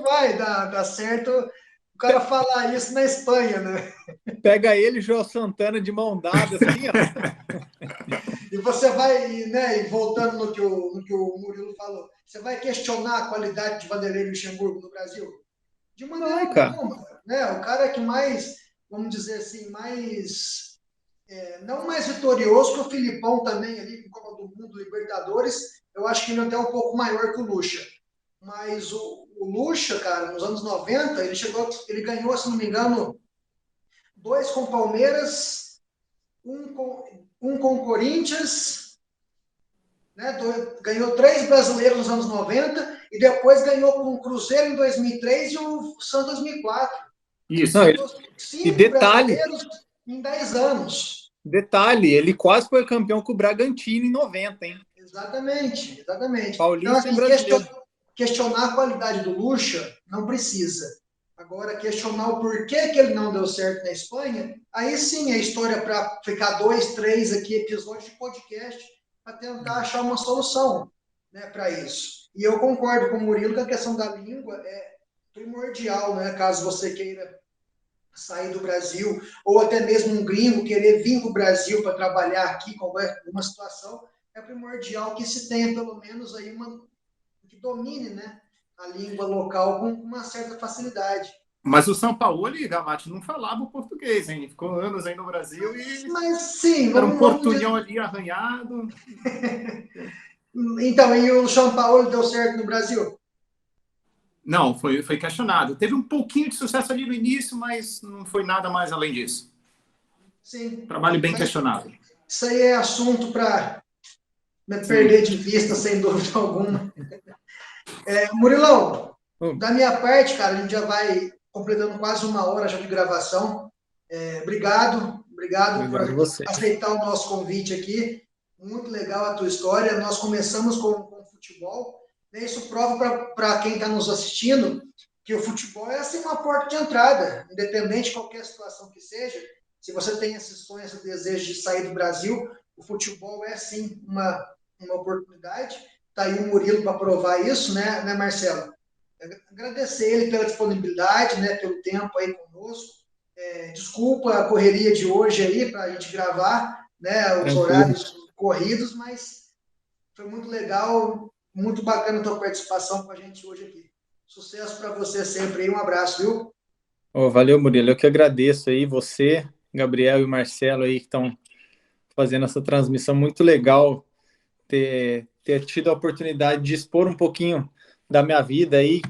vai dar certo o cara falar isso na Espanha, né? Pega ele e João Santana de mão dada assim, E você vai, né, e voltando no que o Murilo falou, você vai questionar a qualidade de Vanderlei Luxemburgo no Brasil? De maneira alguma, né? O cara que mais, vamos dizer assim, não mais vitorioso que o Filipão também ali, com Copa do Mundo, Libertadores, eu acho que ele até é um pouco maior que o Lucha. Mas o Lucha, cara, nos anos 90, ele ganhou, se não me engano, 2 com Palmeiras, um com Corinthians, né? Ganhou 3 brasileiros nos anos 90 e depois ganhou com o Cruzeiro em 2003 e o Santos em 2004. Isso. 5 brasileiros em 10 anos. Detalhe, ele quase foi campeão com o Bragantino em 90, hein? Exatamente, exatamente. Então, Paulista e assim, brasileiro. questionar a qualidade do Lucha não precisa. Agora, questionar o porquê que ele não deu certo na Espanha, aí sim é história para ficar 2, 3 aqui episódios de podcast para tentar achar uma solução, né, para isso. E eu concordo com o Murilo que a questão da língua é primordial, né, caso você queira sair do Brasil, ou até mesmo um gringo querer vir para o Brasil para trabalhar aqui com alguma situação, é primordial que se tenha pelo menos aí que domine, né, a língua local com uma certa facilidade. Mas o São Paulo, Gavatti, não falava o português, hein? Ficou anos aí no Brasil Mas sim, era um vamos portunhol ali arranhado. Então, e o São Paulo deu certo no Brasil? Não, foi questionado. Teve um pouquinho de sucesso ali no início, mas não foi nada mais além disso. Sim. Trabalho bem Mas questionado. isso aí é assunto para perder de vista, sem dúvida alguma. Murilão, da minha parte, cara, a gente já vai completando quase 1 hora já de gravação. Obrigado por você. aceitar o nosso convite aqui. Muito legal a tua história. Nós começamos com futebol. Isso prova para quem está nos assistindo que o futebol é assim uma porta de entrada, independente de qualquer situação que seja. Se você tem esse sonho, esse desejo de sair do Brasil, o futebol é sim uma oportunidade. Está aí o Murilo para provar isso, né, Marcelo? Agradecer ele pela disponibilidade, né, pelo tempo aí conosco. Desculpa a correria de hoje aí para a gente gravar, né, os horários corridos, mas foi muito legal, muito bacana a tua participação com a gente hoje aqui. Sucesso para você sempre aí, um abraço, viu? Valeu, Murilo, eu que agradeço aí, você, Gabriel e Marcelo aí que estão fazendo essa transmissão, muito legal ter tido a oportunidade de expor um pouquinho da minha vida aí,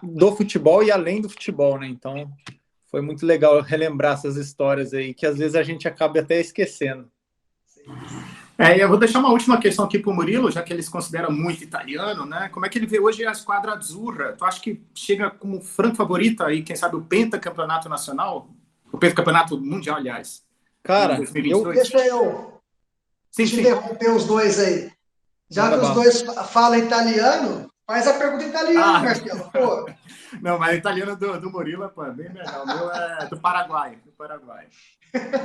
do futebol e além do futebol, né? Então, foi muito legal relembrar essas histórias aí, que às vezes a gente acaba até esquecendo. Eu vou deixar uma última questão aqui para o Murilo, já que ele se considera muito italiano, né? Como é que ele vê hoje a esquadra azzurra? Tu acha que chega como franco favorita aí, quem sabe, o pentacampeonato nacional? O pentacampeonato mundial, aliás. Cara, deixa eu te interromper os dois aí. Já que os dois falam italiano, faz a pergunta em italiano, Marcelo. Pô. Não, mas italiano do Murilo é bem melhor. O meu é do Paraguai.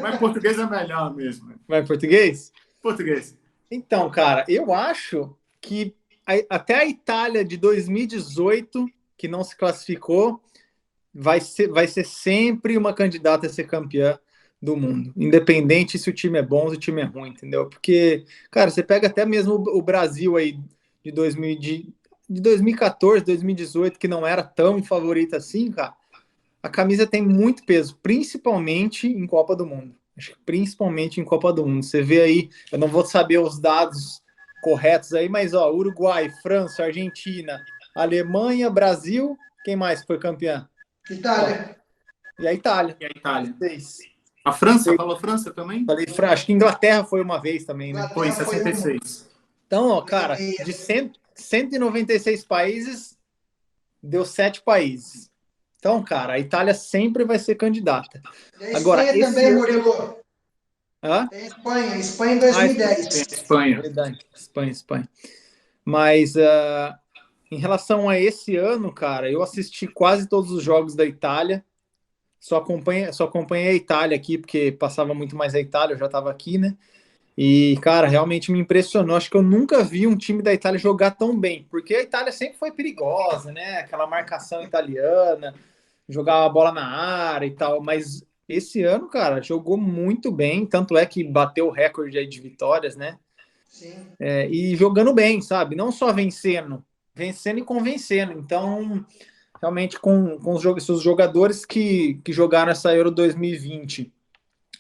Mas português é melhor mesmo. Vai em português? Português. Então, cara, eu acho que até a Itália de 2018, que não se classificou, vai ser sempre uma candidata a ser campeã do mundo, independente se o time é bom ou se o time é ruim, entendeu? Porque, cara, você pega até mesmo o Brasil aí de 2014, 2018, que não era tão favorita assim, cara, a camisa tem muito peso, principalmente em Copa do Mundo. Acho que principalmente em Copa do Mundo. Você vê aí, eu não vou saber os dados corretos aí, mas ó, Uruguai, França, Argentina, Alemanha, Brasil, quem mais foi campeã? Itália. Ó, e a Itália. A França? Falou França também? Falei, acho que Inglaterra foi uma vez também, né? Foi em 66. Então, ó, cara, de 196 países, deu 7 países. Então, cara, a Itália sempre vai ser candidata. E a Espanha também, Murilo. Tem Espanha em 2010. Verdade, Espanha. Mas em relação a esse ano, cara, eu assisti quase todos os jogos da Itália. Só acompanhei a Itália aqui, porque passava muito mais a Itália, eu já estava aqui, né? E, cara, realmente me impressionou. Acho que eu nunca vi um time da Itália jogar tão bem, porque a Itália sempre foi perigosa, né? Aquela marcação italiana, jogava a bola na área e tal, mas esse ano, cara, jogou muito bem, tanto é que bateu o recorde aí de vitórias, né? Sim. E jogando bem, sabe? Não só vencendo e convencendo. Então, realmente, com os jogadores que jogaram essa Euro 2020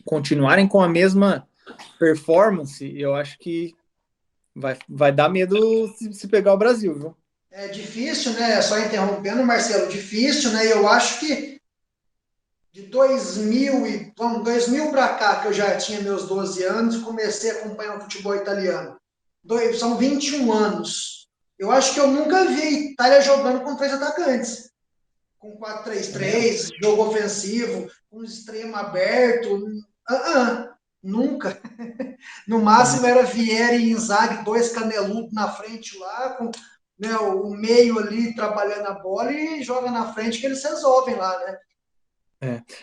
continuarem com a mesma performance, eu acho que vai dar medo se pegar o Brasil, viu? É difícil, né? Só interrompendo, Marcelo, difícil, né? Eu acho que de 2000 para cá, que eu já tinha meus 12 anos, comecei a acompanhar o futebol italiano. São 21 anos. Eu acho que eu nunca vi a Itália jogando com 3 atacantes. Com 4-3-3, jogo ofensivo, um extremo aberto. Nunca. No máximo era Vieri e Inzaghi, dois caneludos na frente lá, com, né, o meio ali trabalhando a bola e joga na frente que eles resolvem lá, né?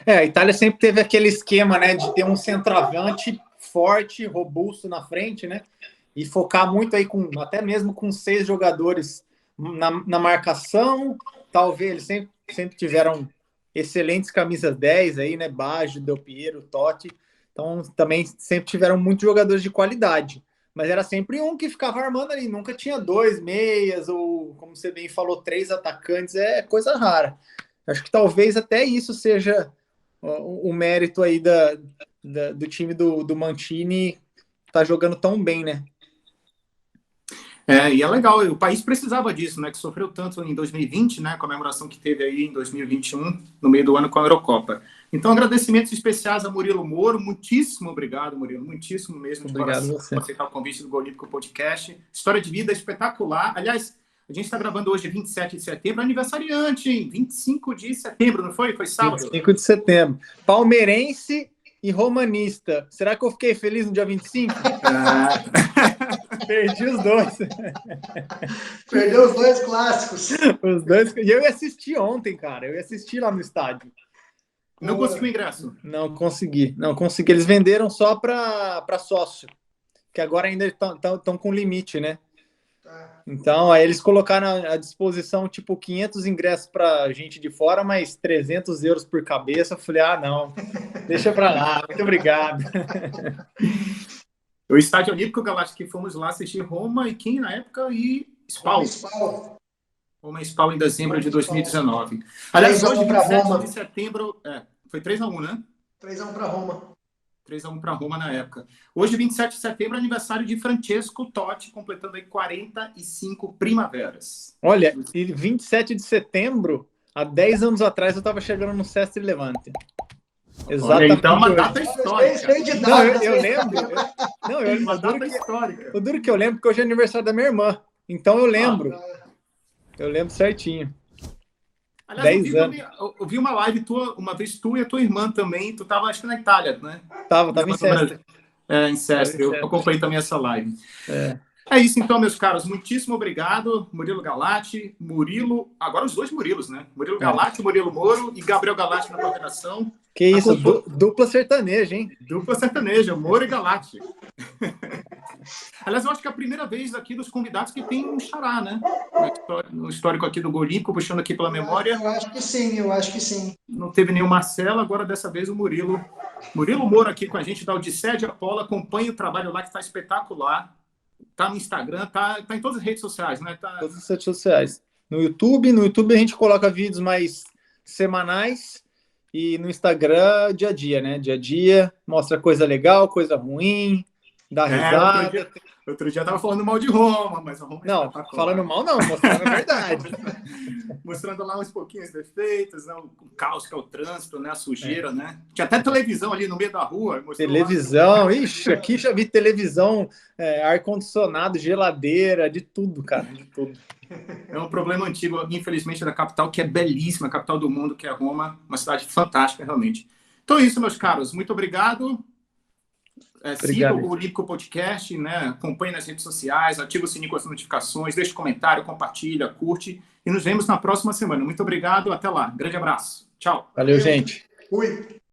A Itália sempre teve aquele esquema, né, de ter um centroavante forte, robusto na frente, né, e focar muito aí até mesmo com 6 jogadores na marcação. Talvez eles sempre tiveram excelentes camisas 10 aí, né, Baggio, Del Piero, Totti. Então também sempre tiveram muitos jogadores de qualidade. Mas era sempre um que ficava armando ali, nunca tinha 2 meias, ou, como você bem falou, 3 atacantes, é coisa rara. Acho que talvez até isso seja o mérito aí do time do Mancini tá jogando tão bem, né? E é legal, o país precisava disso, né? Que sofreu tanto em 2020, né? A comemoração que teve aí em 2021, no meio do ano com a Eurocopa. Então, agradecimentos especiais a Murilo Moro. Muitíssimo obrigado, Murilo. Muitíssimo mesmo de Obrigado coração você. por aceitar o convite do Gol Olímpico Podcast. História de vida espetacular. Aliás, a gente está gravando hoje, 27 de setembro, aniversariante, hein? 25 de setembro, não foi? Foi sábado? 25 de setembro. Palmeirense e romanista. Será que eu fiquei feliz no dia 25? Perdi os dois. Perdeu os 2 clássicos. Os dois. E eu ia assistir ontem, cara. Eu ia assistir lá no estádio. Não conseguiu ingresso? Não consegui. Eles venderam só para sócio. Que agora ainda estão com limite, né? Então, aí eles colocaram à disposição, tipo, 500 ingressos para gente de fora, mas 300 euros por cabeça. Eu falei, não, deixa para lá, muito obrigado. O Estádio Olímpico Galáctico, que fomos lá assistir Roma e quem na época? E Spal. Roma e Spal em dezembro de 2019. Aliás, hoje, 27 de setembro, foi 3-1, né? 3-1 para Roma. 3-1 para Roma na época. Hoje, 27 de setembro, aniversário de Francesco Totti, completando aí 45 primaveras. Olha, e 27 de setembro, há 10 anos atrás, eu estava chegando no Sestri Levante. Exatamente. Olha, então, uma data histórica. Não, eu lembro. Uma data histórica. O duro que eu lembro, porque hoje é aniversário da minha irmã. Então eu lembro. Eu lembro certinho. Aliás, eu vi uma live tua, uma vez tu e a tua irmã também. Tu estava, acho que na Itália, né? Tava em Sestri. Em Sestri. Eu acompanhei também essa live. É isso então, meus caros. Muitíssimo obrigado, Murilo Galati, agora os 2 Murilos, né? Murilo Galati, Murilo Moro e Gabriel Galati na coordenação. Que isso, dupla sertaneja, hein? Dupla sertaneja, Moro e Galati. Aliás, eu acho que é a primeira vez aqui dos convidados que tem um xará, né? No histórico aqui do Gol Olímpico, puxando aqui pela memória. Eu acho que sim. Não teve nenhum Marcelo, agora dessa vez o Murilo. Murilo Moro aqui com a gente da Odisseia de Apolo. Acompanha o trabalho lá que está espetacular. Tá no Instagram, tá em todas as redes sociais, né? Todas as redes sociais. No YouTube a gente coloca vídeos mais semanais e no Instagram, dia a dia, né? Dia a dia, mostra coisa legal, coisa ruim, dá risada. Outro dia eu tava falando mal de Roma, mas a Roma não, falando mal não, mostrando a verdade. Mostrando lá uns pouquinhos defeitos, né? O caos que é o trânsito, né? A sujeira, né? Tinha até televisão ali no meio da rua. Televisão, ixi, aqui já vi televisão, ar-condicionado, geladeira, de tudo, cara, de tudo. É um problema antigo, infelizmente, da capital, que é belíssima, a capital do mundo, que é Roma, uma cidade fantástica, realmente. Então é isso, meus caros, muito obrigado. Siga o Olímpico Podcast, né? Acompanhe nas redes sociais, ativa o sininho com as notificações, deixe comentário, compartilha, curte e nos vemos na próxima semana. Muito obrigado, até lá. Grande abraço. Tchau. Valeu, gente. Fui.